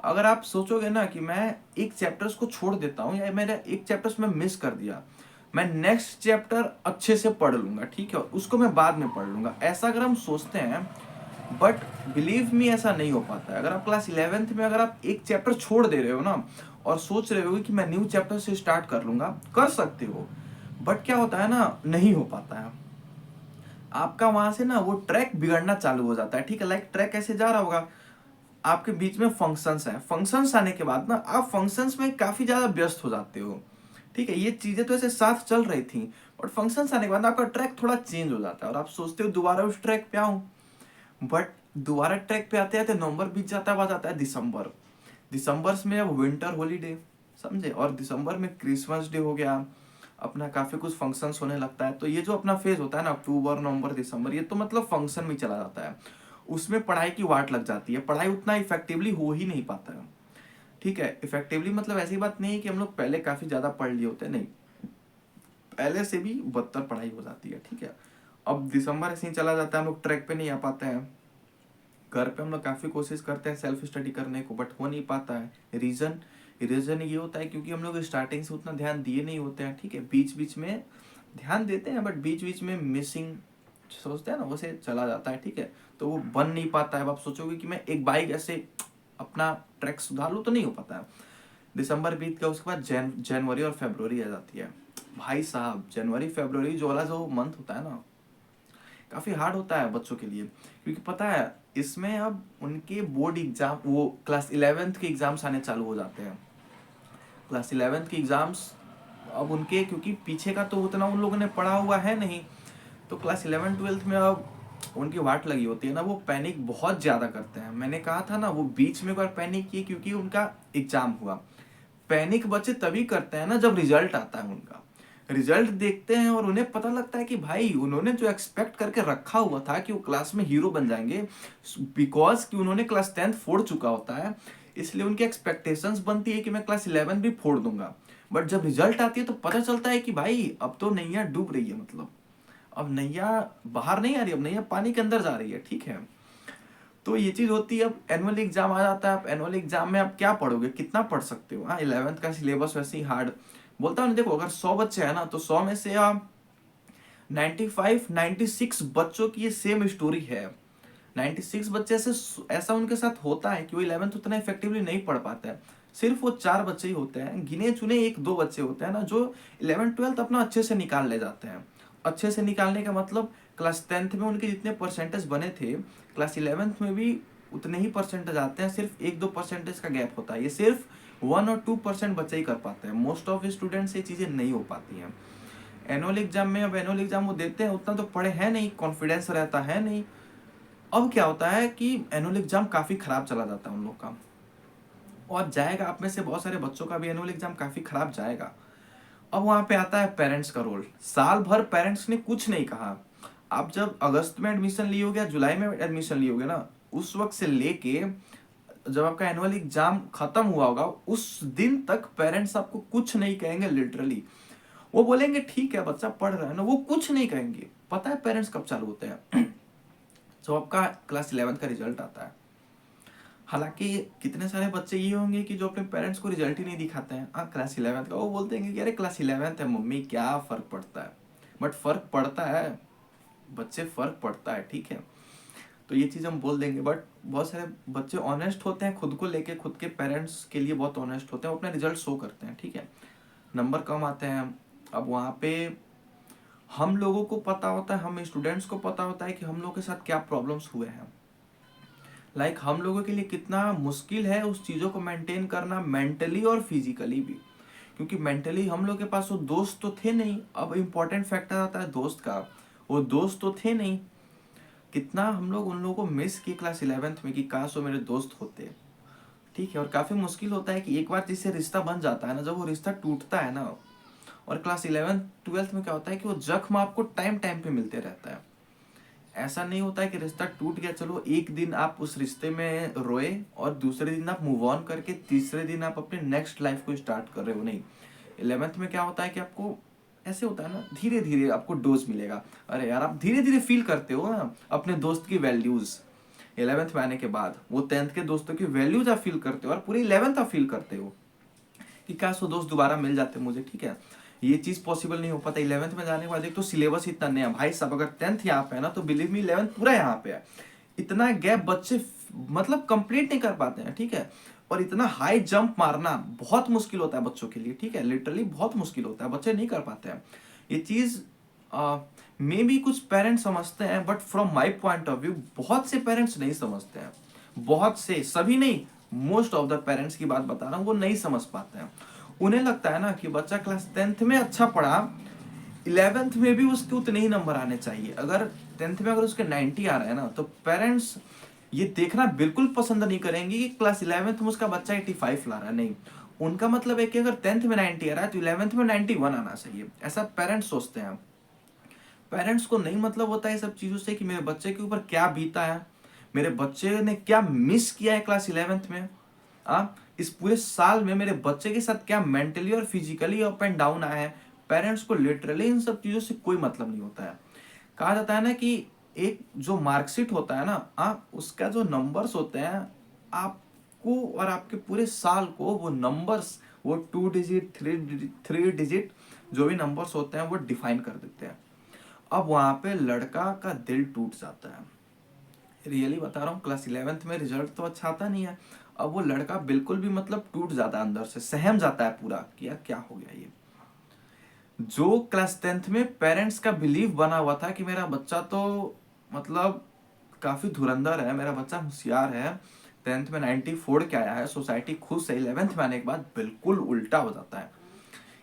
अगर आप सोचोगे ना कि मैं एक चैप्टर्स को छोड़ देता हूँ या मैंने एक चैप्टर्स में मिस कर दिया, मैं नेक्स्ट चैप्टर अच्छे से पढ़ लूंगा, ठीक है, उसको मैं बाद में पढ़ लूंगा, ऐसा अगर हम सोचते हैं। बट बिलीव मी ऐसा नहीं हो पाता है। अगर आप क्लास 11th में अगर आप एक चैप्टर छोड़ दे रहे हो ना और सोच रहे हो कि मैं न्यू चैप्टर से स्टार्ट कर लूंगा, कर सकते हो, बट क्या होता है ना, नहीं हो पाता है। आपका वहां से ना वो ट्रैक बिगड़ना चालू हो जाता है, ठीक है। लाइक ट्रैक ऐसे जा रहा होगा, आपके बीच में फंक्शंस हैं, फंक्शंस आने के बाद ना आप फंक्शंस में काफी ज्यादा व्यस्त हो जाते हो, ठीक है। ये चीजें तो ऐसे साथ चल रही थी, बट फंक्शंस आने के बाद आपका ट्रैक थोड़ा चेंज हो जाता है और आप सोचते हो दोबारा उस ट्रैक पे आऊं। बट दोबारा ट्रैक पे आते आते नवंबर बीत जाता है, बाद आता है दिसंबर। दिसंबर में अब विंटर हॉलीडे, समझे, और दिसंबर में क्रिसमस डे हो गया अपना, काफी कुछ फंक्शंस होने लगता है। तो ये जो अपना फेज होता है ना, अक्टूबर नवंबर दिसंबर, ये तो मतलब फंक्शन में चला जाता है। उसमें पढ़ाई की वाट लग जाती है, पढ़ाई उतना इफेक्टिवली हो ही नहीं पाता है, ठीक है। इफेक्टिवली मतलब ऐसी बात नहीं है कि हम लोग पहले काफी ज्यादा पढ़ लिए होते हैं, नहीं, पहले से भी बदतर पढ़ाई हो जाती है, ठीक है। अब दिसंबर ऐसे ही चला जाता है, हम लोग ट्रैक पे नहीं आ पाते हैं। घर पे हम लोग काफी कोशिश करते हैं सेल्फ स्टडी करने को, बट हो नहीं पाता है। रीजन रीजन ये होता है क्योंकि हम लोग स्टार्टिंग से उतना ध्यान दिए नहीं होते हैं, ठीक है। बीच बीच में ध्यान देते हैं, बट बीच बीच में मिसिंग सोचते हैं ना, वैसे चला जाता है, ठीक है। तो वो बन नहीं पाता है। अब आप सोचोगे कि मैं एक बाइक ऐसे अपना ट्रैक सुधार लूँ, तो नहीं हो पाता है। दिसंबर बीत गया, उसके बाद जनवरी और फरवरी आ जाती है। भाई साहब, जनवरी फरवरी जो वाला जो मंथ होता है ना, काफी हार्ड होता है बच्चों के लिए, क्योंकि पता है इसमें अब उनके बोर्ड एग्जाम, वो क्लास 11th के एग्जाम्स आने चालू हो जाते हैं। क्लास 11th के एग्जाम्स अब उनके, क्योंकि पीछे का तो उतना उन लोगों ने पढ़ा हुआ है नहीं, तो क्लास 11 12th में अब उनकी वाट लगी होती है ना, वो पैनिक बहुत ज्यादा करते हैं। मैंने कहा था ना, वो बीच में एक बार पैनिक किए क्योंकि उनका एग्जाम हुआ। पैनिक बच्चे तभी करते हैं ना जब रिजल्ट आता है उनका, रिजल्ट देखते हैं और उन्हें पता लगता है कि भाई उन्होंने जो एक्सपेक्ट करके रखा हुआ था कि वो क्लास में हीरो बन जाएंगे, बिकॉज कि उन्होंने क्लास 10th फोड़ चुका होता है, इसलिए उनकी एक्सपेक्टेशंस बनती है कि मैं क्लास 11 भी फोड़ दूंगा। बट जब रिजल्ट आती है तो पता चलता है कि भाई अब तो नैया डूब रही है, मतलब अब नैया बाहर नहीं आ रही, अब नैया पानी के अंदर जा रही है, ठीक है। तो ये चीज होती है। अब एनुअल एग्जाम आ जाता है, आप एनुअल एग्जाम में आप क्या पढ़ोगे, कितना पढ़ सकते हो। हाँ, 11th का सिलेबस वैसे ही हार्ड बोलता हूँ ना। देखो, अगर 100 बच्चे हैं ना, तो 100 में से आप 95 96 बच्चों की ये सेम स्टोरी है। 96 बच्चे से ऐसा उनके साथ होता है कि वो 11th उतना इफेक्टिवली नहीं पढ़ पाते हैं। सिर्फ वो 4 बच्चे ही होते हैं, गिने चुने 1 2 बच्चे होते हैं ना, जो 11th 12th अपना अच्छे से निकाल ले जाते हैं। अच्छे से निकालने का मतलब क्लास 10th में उनके जितने परसेंटेज बने थे, क्लास 11th में भी उतने ही परसेंटेज आते हैं। सिर्फ 1 2 परसेंटेज का गैप होता है। ये सिर्फ 1 और 2% बच्चे ही कर पाते हैं। मोस्ट ऑफ स्टूडेंट से ये चीजें नहीं हो पाती हैं। एनुअल एग्जाम में, अब एनुअल एग्जाम वो देते हैं, उतना तो पढ़े हैं नहीं, कॉन्फिडेंस रहता है नहीं। अब क्या होता है कि एनुअल एग्जाम काफी खराब चला जाता है उन लोग का, और जाएगा, आप में से बहुत सारे बच्चों का भी एनुअल एग्जाम काफी खराब जाएगा। अब वहां पे आता है पेरेंट्स का रोल। साल भर पेरेंट्स ने कुछ नहीं कहा। आप जब अगस्त में एडमिशन लिए होगे या जुलाई में एडमिशन लिए होगे ना, उस वक्त से लेके जब आपका एनुअल एग्जाम खत्म हुआ होगा, उस दिन तक पेरेंट्स आपको कुछ नहीं कहेंगे। लिटरली वो बोलेंगे ठीक है बच्चा पढ़ रहा है ना, वो कुछ नहीं कहेंगे। पता है पेरेंट्स कब चालू होते हैं? जब आपका क्लास 11th का रिजल्ट आता है। हालांकि कितने सारे बच्चे ये होंगे कि जो अपने पेरेंट्स को रिजल्ट ही नहीं दिखाते हैं। हाँ, क्लास 11th का, वो बोलते हैं कि अरे क्लास 11th है मम्मी, क्या फर्क पड़ता है। बट फर्क पड़ता है बच्चे, फर्क पड़ता है, ठीक है। तो ये चीज हम बोल देंगे, बट बहुत सारे बच्चे ऑनेस्ट होते हैं खुद को लेके, खुद के पेरेंट्स के लिए बहुत ऑनेस्ट होते हैं, वो अपने रिजल्ट शो करते हैं, ठीक है। नंबर कम आते हैं। अब वहाँ पे हम लोगों को पता होता है, हम स्टूडेंट्स को पता होता है कि हम लोगों के साथ क्या प्रॉब्लम्स हुए हैं। लाइक हम लोगों के लिए कितना मुश्किल है उस चीज़ों को मेंटेन करना, मेंटली और फिजिकली भी। क्योंकि मेंटली हम लोग के पास वो दोस्त तो थे नहीं। अब इम्पोर्टेंट फैक्टर आता है दोस्त का, वो दोस्त तो थे नहीं। कितना हम लोग उन लोगों को मिस किए क्लास 11th में कि काश वो मेरे दोस्त होते, ठीक है। और काफ़ी मुश्किल होता है कि एक बार जिससे रिश्ता बन जाता है ना, जब वो रिश्ता टूटता है ना, और क्लास 11th 12th में क्या होता है कि वो जख्म आपको टाइम टाइम पे मिलते रहता है। ऐसा नहीं होता है कि रिश्ता टूट गया, चलो एक दिन आप उस रिश्ते में रोए और दूसरे दिन आप मूव ऑन करके तीसरे दिन आप अपने नेक्स्ट लाइफ को स्टार्ट कर रहे हो, नहीं। 11th में क्या होता है कि आपको ऐसे होता है ना, धीरे धीरे आपको डोज मिलेगा। अरे यार, आप धीरे धीरे फील करते हो ना अपने दोस्त की वैल्यूज। 11th में आने के बाद वो 10th के दोस्तों की वैल्यूज आप फील करते हो, और पूरी 11th आप फील करते हो कि काश वो दोस्त दोबारा मिल जाते मुझे, ठीक है। ये चीज पॉसिबल नहीं हो पाता 11th में जाने के बाद। एक तो सिलेबस इतना नया भाई साहब, अगर 10th यहाँ पे है ना तो बिलीव मी 11th पूरा यहाँ पे है। इतना गैप बच्चे मतलब कंप्लीट नहीं कर पाते हैं, ठीक है। और इतना हाई जंप मारना बहुत मुश्किल होता है बच्चों के लिए, ठीक है, लिटरली बहुत मुश्किल होता है, बच्चे नहीं कर पाते हैं ये चीज। मे बी कुछ पेरेंट्स समझते हैं, but from my point of view बहुत से पेरेंट्स नहीं समझते हैं, बहुत से, सभी नहीं, मोस्ट ऑफ द पेरेंट्स की बात बता रहा हूँ, वो नहीं समझ पाते हैं। उन्हें लगता है ना कि बच्चा क्लास 10th में अच्छा पढ़ा, 11th में भी उसके उतने ही नंबर आने चाहिए। अगर 10th में अगर उसके 90 आ रहा है ना, तो पेरेंट्स ये देखना बिल्कुल पसंद नहीं करेंगे कि क्लास 11th में उसका बच्चा 85 ला रहा है, नहीं। उनका मतलब है कि अगर 10th में 90 आ रहा है तो 11th में 91 आना चाहिए, ऐसा पेरेंट्स सोचते हैं। पेरेंट्स को नहीं मतलब होता है सब चीजों से कि मेरे बच्चे के ऊपर क्या बीता है, मेरे बच्चे ने क्या मिस किया है क्लास 11th में, इस पूरे साल में मेरे बच्चे के साथ क्या मेंटली और फिजिकली अप एंड डाउन आया है। पेरेंट्स को लिटरली इन सब चीजों से कोई मतलब नहीं होता है। कहा जाता है ना कि एक जो मार्कशीट होता है ना, उसका जो नंबर्स होते हैं, आपको और आपके पूरे साल को वो नंबर्स, वो 2 डिजिट 3 डिजिट जो भी नंबर्स होते हैं वो डिफाइन कर देते हैं। अब वहां पे लड़का का दिल टूट जाता है, रियली बता रहा हूँ। क्लास 11th में रिजल्ट तो अच्छा आता नहीं है, अब वो लड़का बिल्कुल भी मतलब टूट जाता है, अंदर से सहम जाता है पूरा कि यार क्या हो गया ये। जो क्लास 10th में पेरेंट्स का बिलीव बना हुआ था कि मेरा बच्चा तो मतलब काफी धुरंधर है, मेरा बच्चा होशियार है, 10th में 90 फोड़ के आया है, सोसाइटी खुश है, 11th में आने के बाद बिल्कुल उल्टा हो जाता है,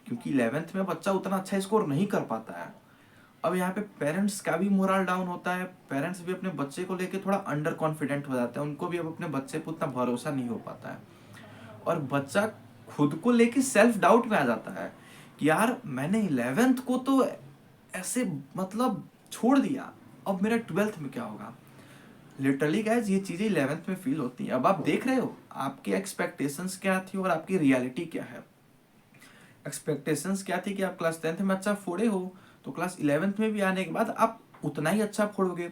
क्योंकि 11th में बच्चा उतना अच्छा स्कोर नहीं कर पाता है। अब यहाँ पे पेरेंट्स का भी मोरल डाउन होता है, पेरेंट्स भी अपने बच्चे को लेके थोड़ा अंडर कॉन्फिडेंट हो जाते हैं, उनको भी अब अपने बच्चे पे उतना भरोसा नहीं हो पाता है, और बच्चा खुद को लेके सेल्फ डाउट में आ जाता है कि यार मैंने 11th को तो ऐसे मतलब छोड़ दिया, अब मेरा 12th में क्या होगा। लिटरली गाइस ये चीजें 11th में फील होती हैं। अब आप देख रहे हो आपकी एक्सपेक्टेशंस क्या थी और आपकी रियलिटी क्या है। एक्सपेक्टेशंस क्या थी कि आप क्लास 10th में अच्छा फोड़े हो, तो क्लास 11th में भी आने के बाद आप उतना ही अच्छा फोड़ोगे।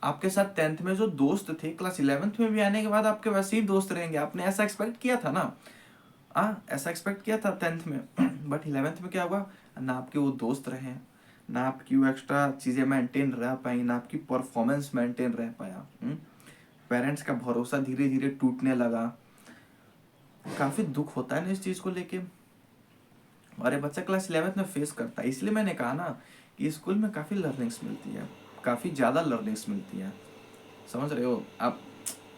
आपके साथ 10th में जो दोस्त थे, क्लास 11th में भी आने के बाद आपके वैसे ही दोस्त रहेंगे। आपने ऐसा एक्सपेक्ट किया था ना, ऐसा एक्सपेक्ट किया था 10th में बट 11th में क्या हुआ, ना आपके वो दोस्त रहे, ना आपकी वो एक्स्ट्रा चीज़ें मेंटेन रह पाई, ना आपकी परफॉर्मेंस मेंटेन रह पाया। पेरेंट्स का भरोसा धीरे धीरे टूटने लगा। काफ़ी दुख होता है ना इस चीज़ को लेके, और ये बच्चा क्लास 11th में फेस करता है। इसलिए मैंने कहा ना कि स्कूल में काफ़ी लर्निंग्स मिलती है, काफ़ी ज़्यादा लर्निंग्स मिलती है, समझ रहे हो आप।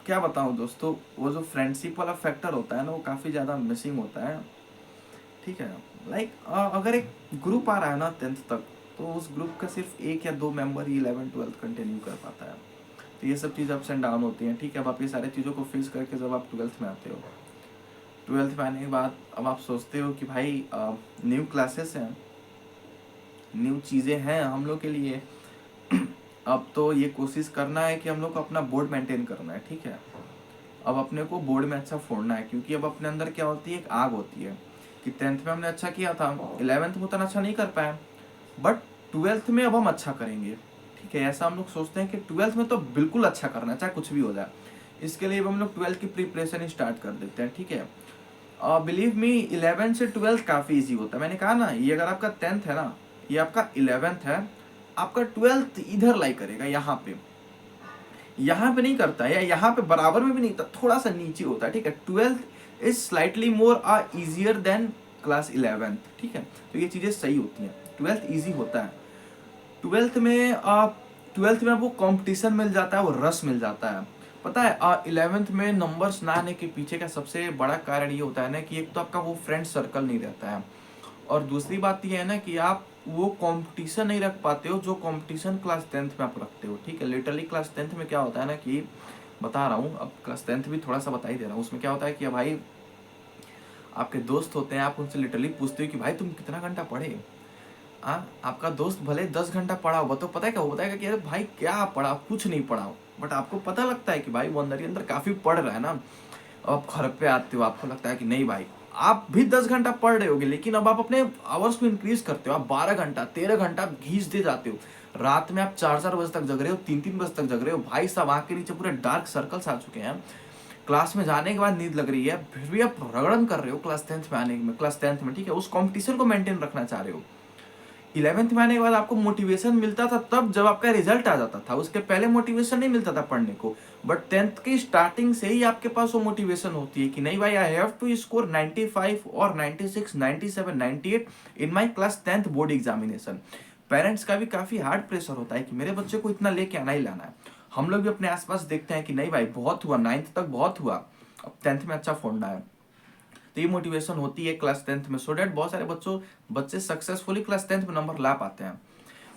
क्या बताऊँ दोस्तों, वो जो फ्रेंडशिप वाला फैक्टर होता है ना, वो काफ़ी ज़्यादा मिसिंग होता है, ठीक है। लाइक अगर एक ग्रुप आ रहा है ना 10th तक, तो उस ग्रुप का सिर्फ 1 या 2 मेंबर ही 11th-12th कंटिन्यू कर पाता है। तो ये सब चीज़ अप्स एंड डाउन होती हैं, ठीक है। अब आप ये सारी चीज़ों को फेस करके जब आप 12th में आते हो, 12th में आने के बाद अब आप सोचते हो कि भाई न्यू क्लासेस हैं, न्यू चीज़ें हैं हम लोग के लिए। अब तो ये कोशिश करना है कि हम लोग को अपना बोर्ड मेंटेन करना है, ठीक है। अब अपने को बोर्ड में अच्छा फोड़ना है, क्योंकि अब अपने अंदर क्या होती है, एक आग होती है कि 10th में हमने अच्छा किया था, 11th में उतना अच्छा नहीं कर पाया, बट 12th में अब हम अच्छा करेंगे, ठीक है। ऐसा हम लोग सोचते हैं कि 12th में तो बिल्कुल अच्छा करना है, चाहे कुछ भी हो जाए। इसके लिए अब हम लोग 12th की प्रिपरेशन स्टार्ट कर देते हैं, ठीक है। बिलीव मी 11th से 12th काफ़ी ईजी होता है। मैंने कहा ना, ये अगर आपका 10th है ना, ये आपका 11th है, आपका 12th इधर लाई करेगा, यहाँ पे नहीं करता है, या यहाँ पे बराबर में भी नहीं, थोड़ा सा नीचे होता है, ठीक है। 12th is slightly more easier than class 11th, ठीक है। तो ये चीज़ें सही होती हैं, 12th ईजी होता है। 12th में आपको कंपटीशन मिल जाता है, वो रस मिल जाता है। पता है 11th में नंबर्स ना आने के पीछे का सबसे बड़ा कारण ये होता है ना कि एक तो आपका वो फ्रेंड सर्कल नहीं रहता है, और दूसरी बात ये है ना कि आप वो कंपटीशन नहीं रख पाते हो जो कंपटीशन क्लास 10th में आप रखते हो, ठीक है। लिटरली क्लास 10th में क्या होता है ना कि बता रहा हूँ, अब क्लास 10th भी थोड़ा सा बता ही दे रहा हूँ। उसमें क्या होता है कि भाई आपके दोस्त होते हैं, आप उनसे लिटरली पूछते हो कि भाई तुम कितना घंटा पढ़े। आपका दोस्त भले 10 घंटा पढ़ा होगा, तो पता है क्या वो बताएगा कि अरे भाई क्या पढ़ा, कुछ नहीं पढ़ा, बट आपको पता लगता है कि भाई वो अंदर ही अंदर काफी पढ़ रहा है ना। अब घर पे आते हो, आपको लगता है कि नहीं भाई आप भी 10 घंटा पढ़ रहे होगे, लेकिन अब आप अपने आवर्स को इंक्रीज करते हो, आप 12 घंटा 13 घंटा घींच दे जाते हो। रात में आप 4-4 बजे तक जग रहे हो, 3-3 बजे तक जग रहे हो, भाई साहब आंख के नीचे पूरे डार्क सर्कल्स आ चुके हैं। क्लास में जाने के बाद नींद लग रही है, फिर भी आप रगड़न कर रहे हो क्लास 10th में आने में, क्लास 10th में, ठीक है। उस कॉम्पिटिशन को मेंटेन रखना चाह रहे हो, 11th में आने के बाद आपको मोटिवेशन मिलता था तब जब आपका रिजल्ट आ जाता था, उसके पहले मोटिवेशन नहीं मिलता था पढ़ने को। बट 10th की स्टार्टिंग से ही आपके पास वो मोटिवेशन होती है कि नहीं भाई, आई हैव टू स्कोर 95 और 96, 97, 98 in my class 10th board examination. Parents का भी काफी हार्ड प्रेशर होता है कि मेरे बच्चे को इतना लेके आना ही लाना है। हम लोग भी अपने आसपास देखते हैं कि नहीं भाई, बहुत हुआ, 9th तक बहुत हुआ, अब 10th में अच्छा फोड़ना है। तो ये मोटिवेशन होती है क्लास 10th में, सो डैट बहुत सारे बच्चे सक्सेसफुली क्लास 10th में नंबर ला पाते हैं।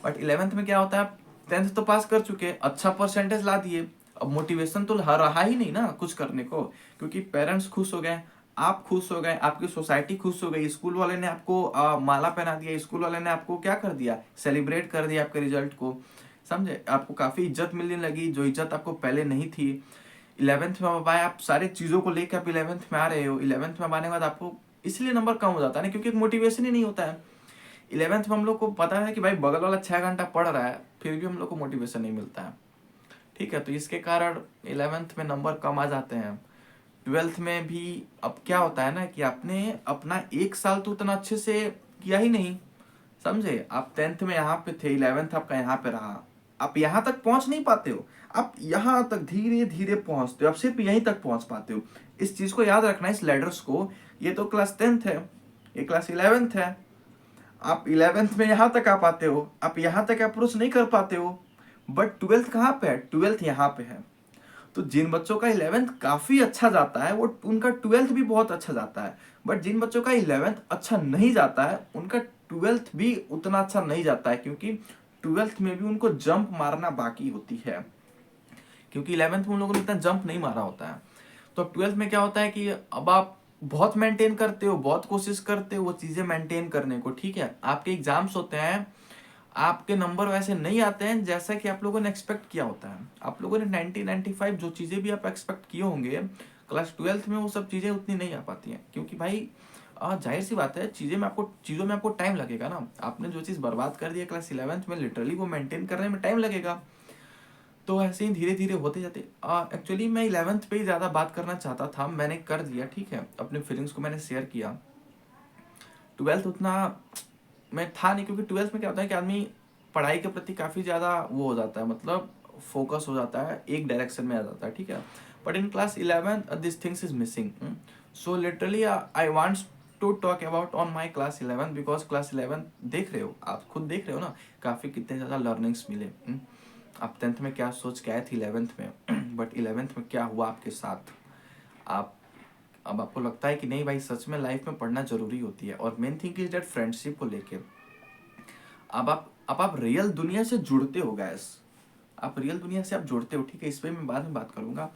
बट 11th में क्या होता है, 10th तो पास कर चुके, अच्छा परसेंटेज ला दिए, अब मोटिवेशन तो रहा ही नहीं ना कुछ करने को, क्योंकि पेरेंट्स खुश हो गए, आप खुश हो गए, आपकी सोसाइटी खुश हो गई, स्कूल वाले ने आपको माला पहना दिया, स्कूल वाले ने आपको क्या कर दिया, सेलिब्रेट कर दिया आपके रिजल्ट को, समझे, आपको काफी इज्जत मिलने लगी जो इज्जत आपको पहले नहीं थी। 11th में अब आए, आप सारी चीजों को लेकर आप 11th में आ रहे हो, 11th में आने के बाद आपको इसलिए नंबर कम हो जाता है ना, क्योंकि एक मोटिवेशन ही नहीं होता है। 11th में हम लोग को पता है कि भाई बगल वाला 6 घंटा पढ़ रहा है, फिर भी हम लोग को मोटिवेशन नहीं मिलता है, ठीक है। तो इसके कारण 11th में नंबर कम आ जाते हैं। 12th में भी अब क्या होता है ना कि आपने अपना 1 साल तो उतना अच्छे से किया ही नहीं, समझे, आप 10th में यहाँ पे थे, 11th आपका यहाँ पे रहा, आप यहाँ तक पहुंच नहीं पाते हो, आप यहाँ तक धीरे धीरे पहुंचते हो, आप सिर्फ यहीं तक पहुंच पाते हो। इस चीज को याद रखना, इस लेडर्स को, ये तो क्लास 10th है, ये क्लास 11th है, आप 11th में यहाँ तक आ पाते हो, आप यहाँ तक अप्रोच नहीं कर पाते हो, बट 12th कहाँ पे है, 12th यहाँ पे है। तो जिन बच्चों का 11th काफी अच्छा जाता है वो उनका 12th भी बहुत अच्छा जाता है, बट जिन बच्चों का 11th अच्छा नहीं जाता है उनका 12th भी उतना अच्छा नहीं जाता है, क्योंकि 12th में भी उनको जंप मारना बाकी होती है, क्योंकि 11th में उन लोगों ने इतना जंप नहीं मारा होता है। तो 12th में क्या होता है कि अब आप बहुत मेंटेन करते हो, बहुत कोशिश करते हो वो चीजें मेंटेन करने को, ठीक है। आपके एग्जाम्स होते हैं, आपके नंबर वैसे नहीं आते हैं जैसा कि आप लोगों ने एक्सपेक्ट किया होता है। आप लोगों ने 90, 95 जो चीजें भी आप एक्सपेक्ट किए होंगे, क्लास 12th में वो सब चीजें उतनी नहीं आ पाती हैं, क्योंकि भाई जाहिर सी बात है, चीजों में आपको टाइम लगेगा ना। आपने जो चीज बर्बाद कर दिया क्लास 11th में, लिटरली वो मेंटेन करने में टाइम लगेगा। तो ऐसे ही धीरे धीरे होते जाते। एक्चुअली मैं 11th पे ही ज्यादा बात करना चाहता था, मैंने कर दिया, ठीक है, अपने फीलिंग्स को मैंने शेयर किया। 12th उतना मैं था नहीं, क्योंकि 12th में क्या होता है कि आदमी पढ़ाई के प्रति काफी ज्यादा वो हो जाता है, मतलब फोकस हो जाता है, एक डायरेक्शन में आ जाता है, ठीक है। But in class 11 this things is missing. So literally I wants to talk about on my class 11, because class 11 देख रहे हो, आप खुद देख रहे हो ना, काफी कितने ज्यादा लर्निंग्स मिले। आप 10th में क्या सोच के आए थे 11th में, बट 11th में क्या हुआ आपके साथ, आप अब आपको लगता है कि नहीं भाई, सच में लाइफ में पढ़ना जरूरी होती है। और main thing is date friendship को लेके, अब आप रियल दुनिया से जुड़ते हो गैस, आप रियल दुनिया से आप जुड़ते हो, ठीक है। इस पे मैं बाद में बात करूंगा।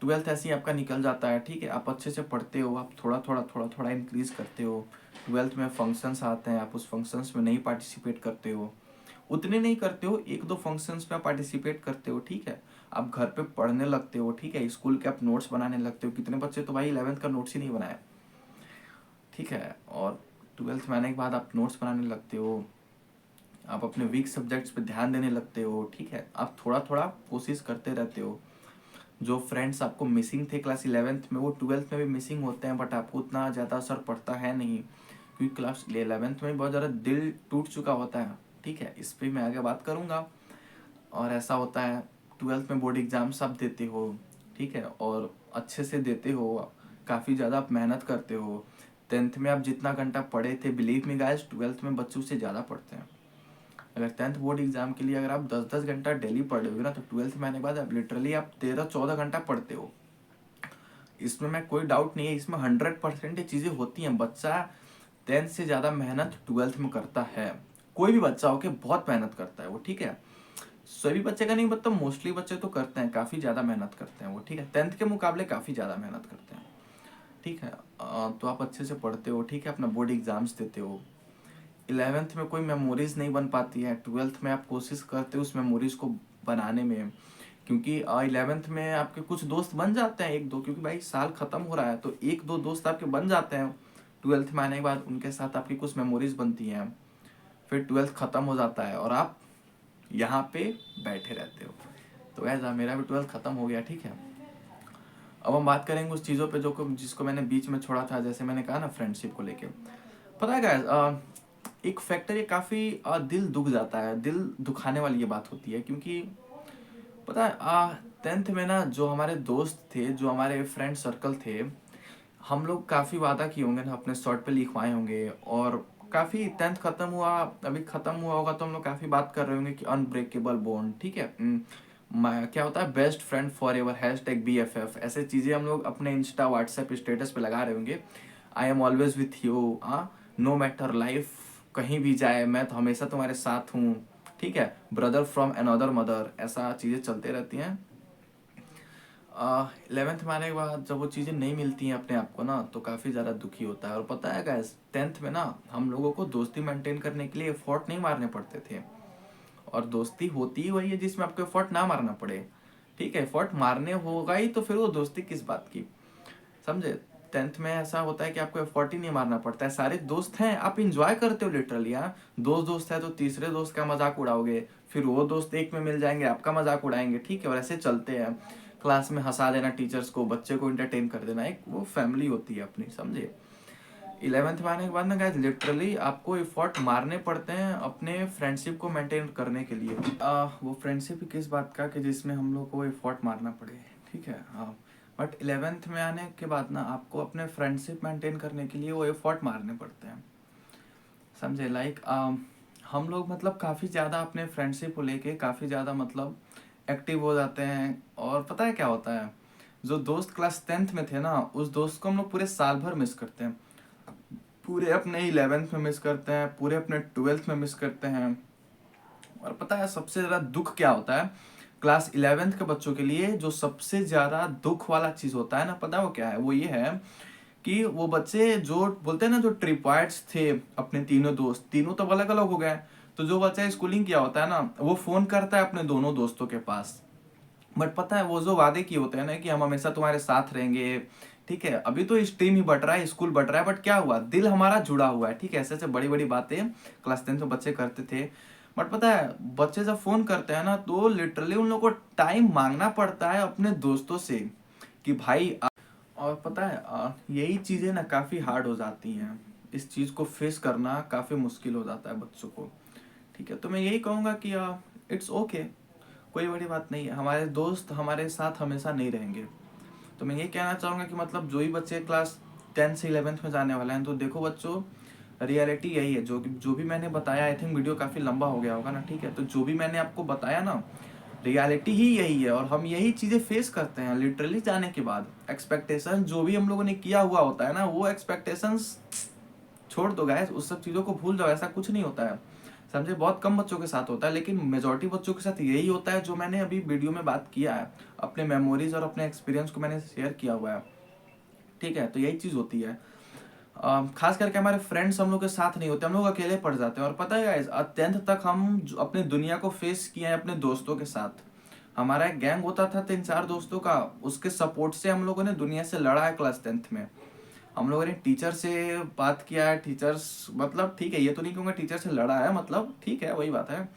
12th ऐसे ही आपका निकल जाता है, ठीक है, आप अच्छे से पढ़ते हो, आप थोड़ा थोड़ा इंक्रीज करते हो। 12th में फंक्शंस आते हैं, आप उस फंक्शंस में नहीं पार्टिसिपेट करते हो, उतने नहीं करते हो, एक दो फंक्शंस में पार्टिसिपेट करते हो, ठीक है। आप घर पे पढ़ने लगते हो, ठीक है, स्कूल के आप नोट्स बनाने लगते हो। कितने बच्चे तो भाई 11th का नोट्स ही नहीं बनाए, ठीक है। और 12th में आने के बाद आप नोट्स बनाने लगते हो, आप अपने वीक सब्जेक्ट्स पे ध्यान देने लगते हो, ठीक है। आप थोड़ा थोड़ा कोशिश करते रहते हो। जो फ्रेंड्स आपको मिसिंग थे क्लास 11th में, वो 12th में भी मिसिंग होते हैं, बट आपको उतना ज़्यादा असर पड़ता है नहीं, क्योंकि क्लास 11th में बहुत ज़्यादा दिल टूट चुका होता है, ठीक है। इस पर मैं आगे बात करूँगा। और ऐसा होता है, 12th में बोर्ड एग्जाम्स आप देते हो, ठीक है, और अच्छे से देते हो, काफ़ी ज़्यादा आप मेहनत करते हो। 10th में आप जितना घंटा पढ़े थे, बिलीव मी गाइस, 12th में बच्चों से ज़्यादा पढ़ते हैं। अगर 10th बोर्ड एग्जाम के लिए अगर आप 10-10 घंटा डेली पढ़ रहे हो ना, तो 12th में आने के बाद आप लिटरली आप 13-14 घंटा पढ़ते हो। इसमें मैं कोई डाउट नहीं है, इसमें 100% ये चीज़ें होती हैं। बच्चा 10th से ज़्यादा मेहनत 12th में करता है, कोई भी बच्चा हो के बहुत मेहनत करता है वो, ठीक है। सभी बच्चे का नहीं, मतलब मोस्टली बच्चे तो करते हैं, काफ़ी ज़्यादा मेहनत करते हैं वो, ठीक है, 10th के मुकाबले काफ़ी ज़्यादा मेहनत करते हैं, ठीक है। तो आप अच्छे से पढ़ते हो, ठीक है, अपना बोर्ड एग्जाम्स देते हो। 11th में कोई मेमोरीज नहीं बन पाती है, 12th में आप कोशिश करते हो उस मेमोरीज को बनाने में, क्योंकि 11th में आपके कुछ दोस्त बन जाते हैं, एक दो, क्योंकि भाई साल खत्म हो रहा है, तो एक दो दोस्त आपके बन जाते हैं। 12th में आने के बाद उनके साथ आपकी कुछ मेमोरीज बनती हैं, फिर 12th खत्म हो जाता है और आप यहाँ पे बैठे रहते हो। तो ऐसा मेरा भी 12th खत्म हो गया, ठीक है। अब हम बात करेंगे उस चीज़ों पे जिसको मैंने बीच में छोड़ा था, जैसे मैंने कहा ना, फ्रेंडशिप को लेके। पता है guys, एक फैक्टर ये काफ़ी दिल दुख जाता है, दिल दुखाने वाली ये बात होती है, क्योंकि पता है 10th में ना जो हमारे दोस्त थे, जो हमारे फ्रेंड सर्कल थे, हम लोग काफ़ी वादा किए होंगे ना, अपने शॉर्ट पे लिखवाए होंगे, और काफ़ी 10th खत्म हुआ, अभी खत्म हुआ होगा तो हम लोग काफ़ी बात कर रहे होंगे कि अनब्रेकेबल बॉन्ड, ठीक है। क्या होता है, best friend for ever, #BFF, ऐसे चीज़ें हम लोग अपने इंस्टा व्हाट्सएप स्टेटस पे लगा रहे होंगे। I am always with you, no matter life कहीं भी जाए, मैं तो हमेशा तुम्हारे साथ हूँ, ठीक है, ब्रदर फ्रॉम अनदर मदर, ऐसा चीज़ें चलते रहती हैं। 11th में आने के बाद जब वो चीज़ें नहीं मिलती हैं अपने आप को ना, तो काफ़ी ज़्यादा दुखी होता है। और पता है गाइस, 10th में ना हम लोगों को दोस्ती मेंटेन करने के लिए एफर्ट नहीं मारने पड़ते थे, और दोस्ती होती ही वही है जिसमें आपको एफर्ट ना मारना पड़े, ठीक है। एफर्ट मारने होगा ही तो फिर वो दोस्ती किस बात की, समझे। 10th में ऐसा होता है कि आपको एफर्ट ही नहीं मारना पड़ता है, सारे दोस्त हैं, आप इंजॉय करते हो लिटरली। हाँ, दो दोस्त है तो तीसरे दोस्त का मजाक उड़ाओगे, फिर वो दोस्त एक में मिल जाएंगे, आपका मजाक उड़ाएंगे, ठीक है, और ऐसे चलते हैं। क्लास में हंसा देना टीचर्स को, बच्चे को इंटरटेन कर देना, एक वो फैमिली होती है अपनी, समझे। 11th में आने के बाद ना गाइस, लिटरली आपको एफर्ट मारने पड़ते हैं अपने फ्रेंडशिप को मेंटेन करने के लिए। वो फ्रेंडशिप किस बात का कि जिसमें हम लोग को एफर्ट मारना पड़े, ठीक है। हाँ, बट 11th में आने के बाद ना आपको अपने फ्रेंडशिप मेंटेन करने के लिए वो एफर्ट मारने पड़ते हैं, समझे। लाइक हम लोग मतलब काफ़ी ज़्यादा अपने फ्रेंडशिप को लेके काफ़ी ज़्यादा मतलब एक्टिव हो जाते हैं। और पता है क्या होता है, जो दोस्त क्लास 10th में थे ना, उस दोस्त को हम लोग पूरे साल भर मिस करते हैं, पूरे अपने 11th में मिस करते हैं, पूरे अपने 12th में मिस करते हैं। और पता है सबसे ज़्यादा दुख क्या होता है, क्लास 11th के बच्चों के लिए जो सबसे ज़्यादा दुख वाला चीज़ होता है ना, पता है वो क्या है, वो ये है कि वो बच्चे जो बोलते हैं ना, जो ट्रिपॉइड्स थे, अपने तीनों दोस्त, तीनों तो अलग अलग हो गए, तो जो बच्चा स्कूलिंग किया होता है ना, वो फ़ोन करता है अपने दोनों दोस्तों के पास, बट पता है वो जो वादे किए होते हैं ना कि हम हमेशा तुम्हारे साथ रहेंगे, ठीक है, अभी तो स्ट्रीम ही बट रहा है, स्कूल बट रहा है, बट क्या हुआ, दिल हमारा जुड़ा हुआ है, ठीक है। ऐसे ऐसे बड़ी बड़ी बातें क्लास 10th में बच्चे करते थे। बट पता है बच्चे जब फोन करते हैं ना, तो लिटरली उन लोगों को टाइम मांगना पड़ता है अपने दोस्तों से कि भाई और पता है यही चीज़ें ना काफ़ी हार्ड हो जाती हैं, इस चीज़ को फेस करना काफ़ी मुश्किल हो जाता है बच्चों को, ठीक है। तो मैं यही कहूँगा कि इट्स ओके, कोई बड़ी बात नहीं है, हमारे दोस्त हमारे साथ हमेशा नहीं रहेंगे। तो मैं ये कहना चाहूँगा कि मतलब जो भी बच्चे क्लास 10 से 11th में जाने वाले हैं, तो देखो बच्चों, रियलिटी यही है, जो भी मैंने बताया, आई थिंक वीडियो काफ़ी लंबा हो गया होगा ना, ठीक है, तो जो भी मैंने आपको बताया ना, रियलिटी ही यही है, और हम यही चीज़ें फेस करते हैं लिटरली जाने के बाद। एक्सपेक्टेशन जो भी हम लोगों ने किया हुआ होता है ना, वो एक्सपेक्टेशंस छोड़ दो गाइस, उस सब चीज़ों को भूल जाओ, ऐसा कुछ नहीं होता है, समझे। बहुत कम बच्चों के साथ होता है, लेकिन मेजोरिटी बच्चों के साथ यही होता है जो मैंने अभी वीडियो में बात किया है, अपने मेमोरीज और अपने एक्सपीरियंस को मैंने शेयर किया हुआ है, ठीक है। तो यही चीज़ होती है। खास करके हमारे फ्रेंड्स हम लोग के साथ नहीं होते, हम लोग अकेले पड़ जाते हैं। और पता है गाइस, 10th तक हम अपने दुनिया को फेस किए हैं अपने दोस्तों के साथ। हमारा एक गैंग होता था 3-4 दोस्तों का, उसके सपोर्ट से हम लोगों ने दुनिया से लड़ा है क्लास 10th में। हम लोगों ने टीचर से बात किया है, टीचर्स मतलब ठीक है, ये तो नहीं कहूँगा टीचर से लड़ा है, मतलब ठीक है वही बात है।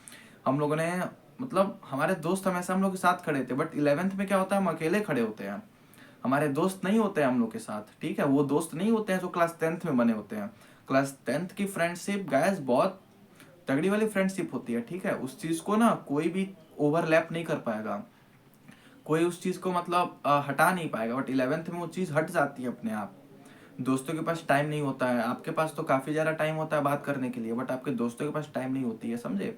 हम लोगों ने मतलब हमारे दोस्त हमेशा हम लोग के साथ खड़े थे। बट 11th में क्या होता है, हम अकेले खड़े होते हैं, हमारे दोस्त नहीं होते हैं हम लोग के साथ, ठीक है। वो दोस्त नहीं होते हैं जो क्लास 10th में बने होते हैं। क्लास 10th की फ्रेंडशिप गाइस बहुत तगड़ी वाली फ्रेंडशिप होती है, ठीक है। उस चीज़ को ना कोई भी ओवरलैप नहीं कर पाएगा, कोई उस चीज़ को मतलब हटा नहीं पाएगा। बट 11th में वो चीज़ हट जाती है अपने आप। दोस्तों के पास टाइम नहीं होता है, आपके पास तो काफ़ी ज़्यादा टाइम होता है बात करने के लिए, बट आपके दोस्तों के पास टाइम नहीं होती है, समझे।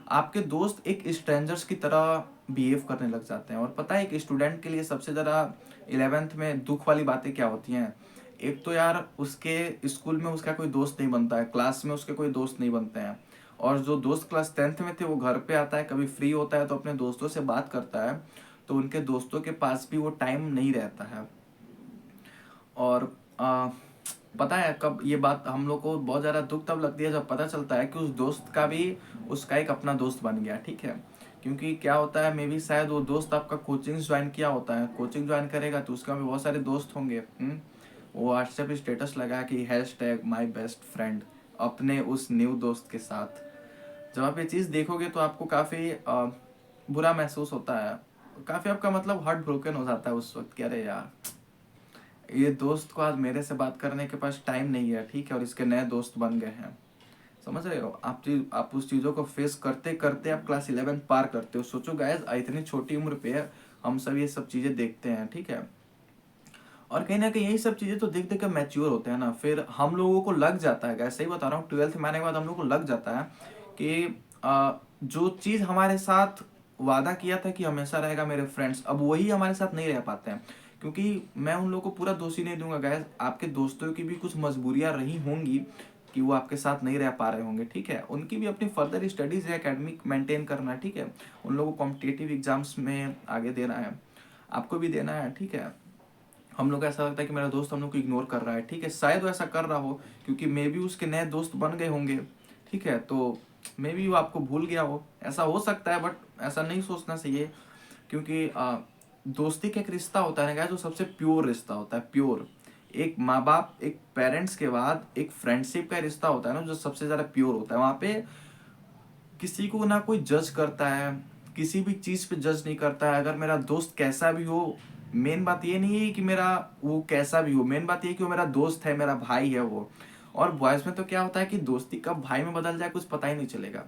आपके दोस्त एक स्ट्रेंजर्स की तरह बिहेव करने लग जाते हैं। और पता है एक स्टूडेंट के लिए सबसे ज़्यादा 11th में दुख वाली बातें क्या होती हैं, एक तो यार उसके स्कूल में उसका कोई दोस्त नहीं बनता है, क्लास में उसके कोई दोस्त नहीं बनते हैं, और जो दोस्त क्लास 10th में थे वो घर पे आता है, कभी फ्री होता है तो अपने दोस्तों से बात करता है, तो उनके दोस्तों के पास भी वो टाइम नहीं रहता है। और पता है कब ये बात हम लोग को बहुत ज़्यादा दुख तब लगती है जब पता चलता है कि उस दोस्त का भी उसका एक अपना दोस्त बन गया, ठीक है। क्योंकि क्या होता है, मे भी शायद वो दोस्त आपका कोचिंग ज्वाइन किया होता है, कोचिंग ज्वाइन करेगा तो उसका भी बहुत सारे दोस्त होंगे। वो व्हाट्सएप स्टेटस लगा कि #माई बेस्ट फ्रेंड अपने उस न्यू दोस्त के साथ। जब आप ये चीज़ देखोगे तो आपको काफ़ी बुरा महसूस होता है, काफ़ी आपका मतलब हार्ट ब्रोकन हो जाता है उस वक्त कि अरे यार, ये दोस्त को आज मेरे से बात करने के पास टाइम नहीं है, ठीक है, और इसके नए दोस्त बन गए हैं। समझ रहे हो? आप उस चीज़ों को फेस करते करते आप क्लास 11 पार करते हो। सोचो गाइस, इतनी छोटी उम्र पे हम सब ये सब चीज़ें देखते हैं, ठीक है। और कहीं ना कहीं यही सब चीज़ें तो देख देख कर मैच्योर होते हैं ना, फिर हम लोगों को लग जाता है गाइस, सही बता रहा हूँ, 12th में आने के बाद हम लोग को लग जाता है कि जो चीज़ हमारे साथ वादा किया था कि हमेशा रहेगा मेरे फ्रेंड्स, अब वही हमारे साथ नहीं रह पाते हैं। क्योंकि मैं उन लोगों को पूरा दोषी नहीं दूंगा गाइस, आपके दोस्तों की भी कुछ मजबूरियां रही होंगी कि वो आपके साथ नहीं रह पा रहे होंगे, ठीक है। उनकी भी अपनी फर्दर स्टडीज है, एकेडमिक मेंटेन करना है, ठीक है। उन लोगों को कॉम्पिटिटिव एग्जाम्स में आगे देना है, आपको भी देना है, ठीक है। हम लोग को ऐसा लगता है कि मेरा दोस्त हम लोग को इग्नोर कर रहा है, ठीक है, शायद वो ऐसा कर रहा हो क्योंकि मे बी उसके नए दोस्त बन गए होंगे, ठीक है। तो मे बी वो आपको भूल गया हो, ऐसा हो सकता है, बट ऐसा नहीं सोचना चाहिए। क्योंकि दोस्ती का एक रिश्ता होता है ना guys, जो सबसे प्योर रिश्ता होता है, प्योर। एक माँ बाप, एक पेरेंट्स के बाद एक फ्रेंडशिप का रिश्ता होता है ना, जो सबसे ज़्यादा प्योर होता है। वहाँ पे किसी को ना कोई जज करता है, किसी भी चीज़ पे जज नहीं करता है। अगर मेरा दोस्त कैसा भी हो, मेन बात ये नहीं है कि मेरा वो कैसा भी हो, मेन बात ये है कि वो मेरा दोस्त है, मेरा भाई है वो। और बॉयज़ में तो क्या होता है कि दोस्ती कब भाई में बदल जाए कुछ पता ही नहीं चलेगा।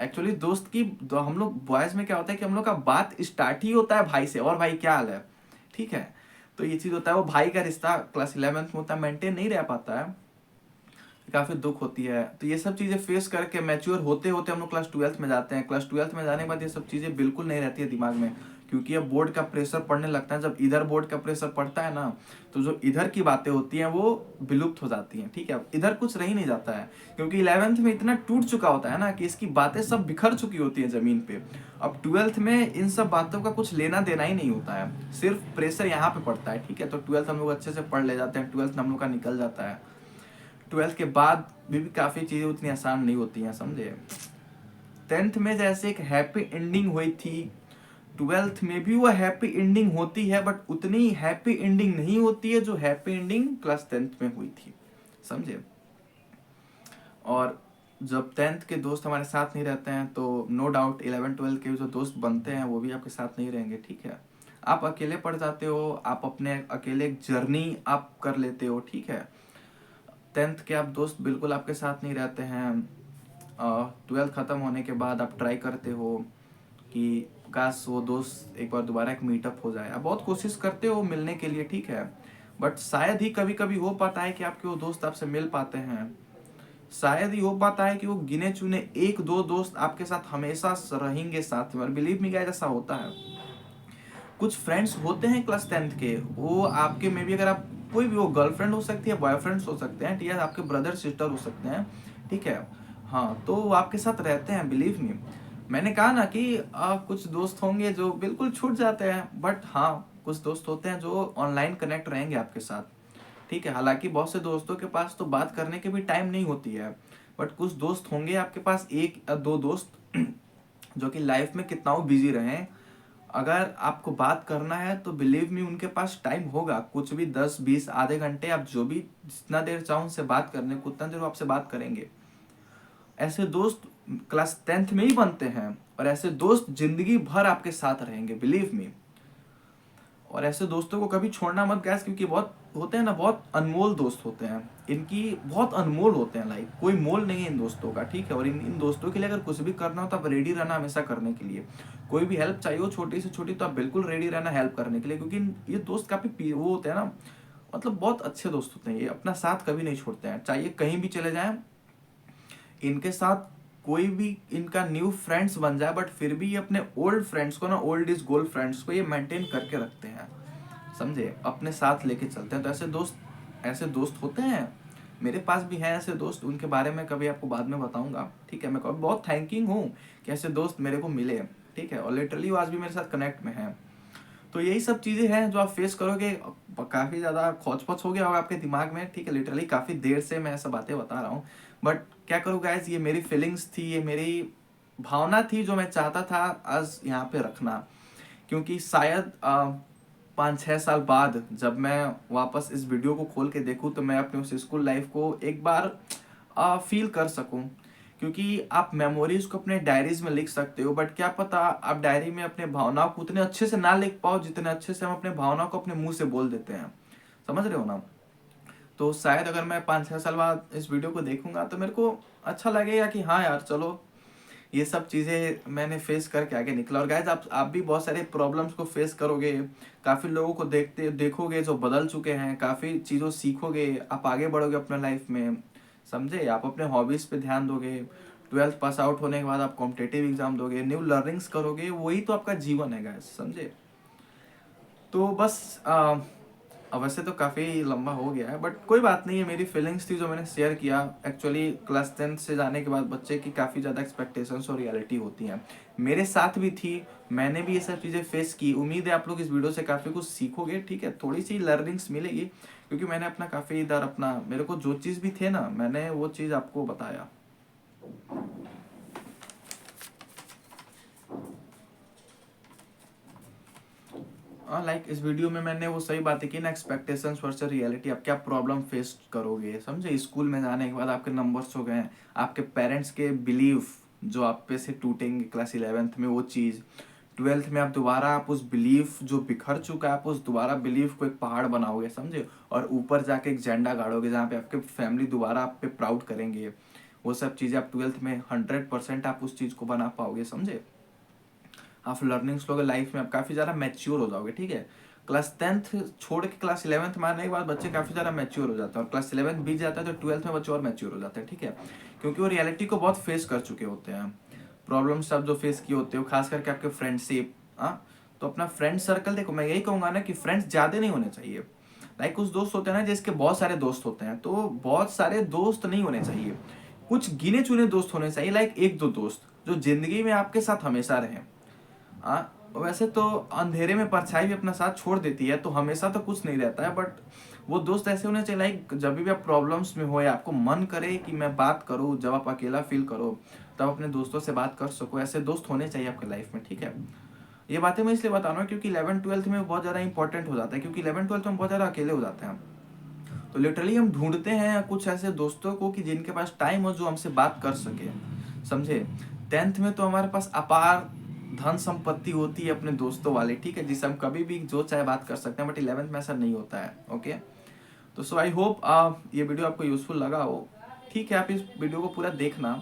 एक्चुअली दोस्त की हम लोग बॉयज़ में क्या होता है कि हम लोग का बात स्टार्ट ही होता है भाई से, और भाई क्या हाल है, ठीक है। तो ये चीज़ होता है, वो भाई का रिश्ता क्लास 11th में होता है, मेंटेन नहीं रह पाता है, काफी दुख होती है। तो ये सब चीजें फेस करके मैच्योर होते होते हम लोग क्लास 12th में जाते हैं। क्लास 12th में जाने के बाद ये सब चीजें बिल्कुल नहीं रहती है दिमाग में, क्योंकि अब बोर्ड का प्रेशर पड़ने लगता है। जब इधर बोर्ड का प्रेशर पड़ता है ना, तो जो इधर की बातें होती हैं वो विलुप्त हो जाती हैं, ठीक है। अब इधर कुछ रह ही नहीं जाता है, क्योंकि 11th में इतना टूट चुका होता है ना कि इसकी बातें सब बिखर चुकी होती हैं जमीन पे। अब 12th में इन सब बातों का कुछ लेना देना ही नहीं होता है, सिर्फ प्रेशर यहाँ पे पड़ता है, ठीक है। तो 12th हम लोग अच्छे से पढ़ ले जाते हैं, 12th हम लोग का निकल जाता है। 12th के बाद भी काफ़ी चीज़ें उतनी आसान नहीं होती हैं, समझे। 10th में जैसे एक हैप्पी एंडिंग हुई थी, 12th में भी वो हैप्पी एंडिंग होती है, बट उतनी हैप्पी एंडिंग नहीं होती है जो हैप्पी एंडिंग क्लास 10th में हुई थी, समझे। और जब 10th के दोस्त हमारे साथ नहीं रहते हैं तो नो डाउट 11 12 के जो दोस्त बनते हैं वो भी आपके साथ नहीं रहेंगे, ठीक है। आप अकेले पड़ जाते हो, आप अपने अकेले एक जर्नी आप कर लेते हो, ठीक है। 10th के आप दोस्त बिल्कुल आपके साथ नहीं रहते हैं। 12th ख़त्म होने के बाद आप ट्राई करते हो कि काश वो दोस्त एक बार दोबारा एक मीटअप हो जाए, आप बहुत कोशिश करते हो मिलने के लिए, ठीक है। बट शायद ही कभी कभी हो पाता है कि आपके वो दोस्त आपसे मिल पाते हैं, शायद ही हो पाता है कि वो गिने चुने एक दो दोस्त आपके साथ हमेशा रहेंगे साथ में। और बिलीव मी गाइस, ऐसा होता है। कुछ फ्रेंड्स होते हैं क्लास 10th के, वो आपके में भी, अगर आप कोई भी, वो गर्लफ्रेंड हो सकती है, बॉयफ्रेंड्स हो सकते हैं, ठीक है, आपके ब्रदर सिस्टर हो सकते हैं, ठीक है। हाँ, तो वो आपके साथ रहते हैं, बिलीव मी। मैंने कहा ना कि कुछ दोस्त होंगे जो बिल्कुल छूट जाते हैं, बट हाँ, कुछ दोस्त होते हैं जो ऑनलाइन कनेक्ट रहेंगे आपके साथ, ठीक है। हालांकि बहुत से दोस्तों के पास तो बात करने के भी टाइम नहीं होती है, बट कुछ दोस्त होंगे आपके पास, एक या दो दोस्त जो कि लाइफ में कितना बिजी रहें, अगर आपको बात करना है तो बिलीव मी उनके पास टाइम होगा, कुछ भी 10 20 आधे घंटे, आप जो भी जितना देर चाहो उनसे बात करने को, उतना देर वो आपसे बात करेंगे। ऐसे दोस्त क्लास 10th में ही बनते हैं, और ऐसे दोस्त जिंदगी भर आपके साथ रहेंगे, बिलीव मी। और ऐसे दोस्तों को कभी छोड़ना मत गैस, क्योंकि बहुत होते हैं ना, बहुत अनमोल दोस्त होते हैं, इनकी बहुत अनमोल होते हैं, लाइक कोई मोल नहीं है इन दोस्तों का, ठीक है। और इन दोस्तों के लिए अगर कुछ भी करना हो तो आप रेडी रहना हमेशा करने के लिए। कोई भी हेल्प चाहिए हो छोटी से छोटी, तो आप बिल्कुल रेडी रहना हेल्प करने के लिए, क्योंकि ये दोस्त काफी वो होते हैं ना, मतलब बहुत अच्छे दोस्त होते हैं, ये अपना साथ कभी नहीं छोड़ते हैं, चाहिए कहीं भी चले जाएं। इनके साथ कोई भी इनका न्यू फ्रेंड्स बन जाए, बट फिर भी ये अपने ओल्ड फ्रेंड्स को ना, ओल्ड इज गोल्ड फ्रेंड्स को ये मेंटेन करके रखते हैं, समझे, अपने साथ लेके चलते हैं। तो ऐसे दोस्त होते हैं, मेरे पास भी हैं ऐसे दोस्त, उनके बारे में कभी आपको बाद में बताऊंगा, ठीक है। मैं बहुत थैंकिंग हूँ कि ऐसे दोस्त मेरे को मिले, ठीक है, और लिटरली वो आज भी मेरे साथ कनेक्ट में हैं। तो यही सब चीज़ें हैं जो आप फेस करोगे। काफ़ी ज़्यादा खोच पोच हो गया होगा आपके दिमाग में, ठीक है, लिटरली काफ़ी देर से मैं ऐसा बातें बता रहा हूँ, बट क्या करूँ गाइस, ये मेरी फीलिंग्स थी, ये मेरी भावना थी जो मैं चाहता था आज यहाँ पे रखना। क्योंकि शायद 5 6 साल बाद जब मैं वापस इस वीडियो को खोल के देखूँ तो मैं अपने उस स्कूल लाइफ को एक बार फील कर सकूँ। क्योंकि आप मेमोरीज को अपने डायरीज में लिख सकते हो, बट क्या पता आप डायरी में अपने भावनाओं को उतने अच्छे से ना लिख पाओ जितने अच्छे से हम अपने भावनाओं को अपने मुंह से बोल देते हैं, समझ रहे हो ना। तो शायद अगर मैं 5-6 साल बाद इस वीडियो को देखूंगा तो मेरे को अच्छा लगेगा कि हाँ यार चलो ये सब चीज़ें मैंने फेस करके आगे निकला। और गाइज आप भी बहुत सारे प्रॉब्लम्स को फेस करोगे, काफ़ी लोगों को देखोगे जो बदल चुके हैं, काफ़ी चीज़ों सीखोगे, आप आगे बढ़ोगे अपने लाइफ में, समझे। आप अपने हॉबीज़ पे ध्यान दोगे, 12th पास आउट होने के बाद आप कॉम्पिटेटिव एग्जाम दोगे, न्यू लर्निंग्स करोगे, वही तो आपका जीवन है गाइज, समझे। तो बस अब वैसे तो काफ़ी लंबा हो गया है बट कोई बात नहीं है, मेरी फीलिंग्स थी जो मैंने शेयर किया। एक्चुअली क्लास 10th से जाने के बाद बच्चे की काफ़ी ज़्यादा एक्सपेक्टेशंस और रियलिटी होती हैं, मेरे साथ भी थी, मैंने भी ये सब चीज़ें फेस की। उम्मीद है आप लोग इस वीडियो से काफ़ी कुछ सीखोगे, ठीक है, थोड़ी सी लर्निंग्स मिलेगी, क्योंकि मैंने अपना काफ़ी इधर अपना मेरे को जो चीज़ भी थे ना मैंने वो चीज़ आपको बताया। हाँ लाइक इस वीडियो में मैंने वो सही बात है कि ना एक्सपेक्टेशंस वर्सेस रियलिटी, आप क्या प्रॉब्लम फेस करोगे, समझे। स्कूल में जाने के बाद आपके नंबर्स हो गए, आपके पेरेंट्स के बिलीफ जो आप पे से टूटेंगे क्लास 11th में, वो चीज़ 12th में आप दोबारा आप उस बिलीफ जो बिखर चुका है आप उस दोबारा बिलीफ को एक पहाड़ बनाओगे, समझे, और ऊपर जाके एक झंडा गाड़ोगे जहाँ पे आपके फैमिली दोबारा आप पे प्राउड करेंगे। वो सब चीज़ें आप 12th में 100% आप उस चीज़ को बना पाओगे, समझे। आप लर्निंग्स लोगे लाइफ में, आप काफ़ी ज़्यादा मैच्योर हो जाओगे, ठीक है। क्लास 10th छोड़ के क्लास 11th में आने के बाद बच्चे काफ़ी ज़्यादा मैच्योर हो जाते हैं, और क्लास 11th बीत जाता है तो 12th में बच्चे और मैच्योर हो जाते हैं, ठीक है, क्योंकि वो रियलिटी को बहुत फेस कर चुके होते हैं। प्रॉब्लम्स सब जो फेस किए होते हो, खास करके आपके फ्रेंडशिप, हाँ, तो अपना फ्रेंड सर्कल देखो, मैं यही कहूँगा ना कि फ्रेंड्स ज़्यादा नहीं होने चाहिए। लाइक कुछ दोस्त होते हैं ना जिसके बहुत सारे दोस्त होते हैं, तो बहुत सारे दोस्त नहीं होने चाहिए, कुछ गिने चुने दोस्त होने चाहिए, लाइक 1-2 दोस्त जो जिंदगी में आपके साथ हमेशा रहें। वैसे तो अंधेरे में परछाई भी अपना साथ छोड़ देती है, तो हमेशा तो कुछ नहीं रहता है, बट वो दोस्त ऐसे होने चाहिए लाइक जब भी आप प्रॉब्लम्स में हो या आपको मन करे कि मैं बात करूँ, जब आप अकेला फील करो तब अपने दोस्तों से बात कर सको, ऐसे दोस्त होने चाहिए आपके लाइफ में, ठीक है। ये बातें मैं इसलिए बता रहा हूँ क्योंकि 11th-12th में बहुत ज़्यादा इंपॉर्टेंट हो जाता है, क्योंकि 11th-12th में बहुत ज़्यादा अकेले हो जाते हैं हम। तो लिटरली हम ढूंढते हैं कुछ ऐसे दोस्तों को कि जिनके पास टाइम हो, जो हमसे बात कर सके, समझे। 10th में तो हमारे पास अपार धन संपत्ति होती है अपने दोस्तों वाली, ठीक है, जिससे हम कभी भी जो चाहे बात कर सकते हैं, बट 11th में ऐसा नहीं होता है, ओके। तो सो आई होप ये वीडियो आपको यूजफुल लगा हो, ठीक है। आप इस वीडियो को पूरा देखना,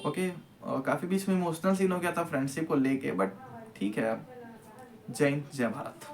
ओके। काफ़ी बीच में इमोशनल सीन हो गया था फ्रेंडशिप को लेके, बट ठीक है। जय हिंद, जय भारत।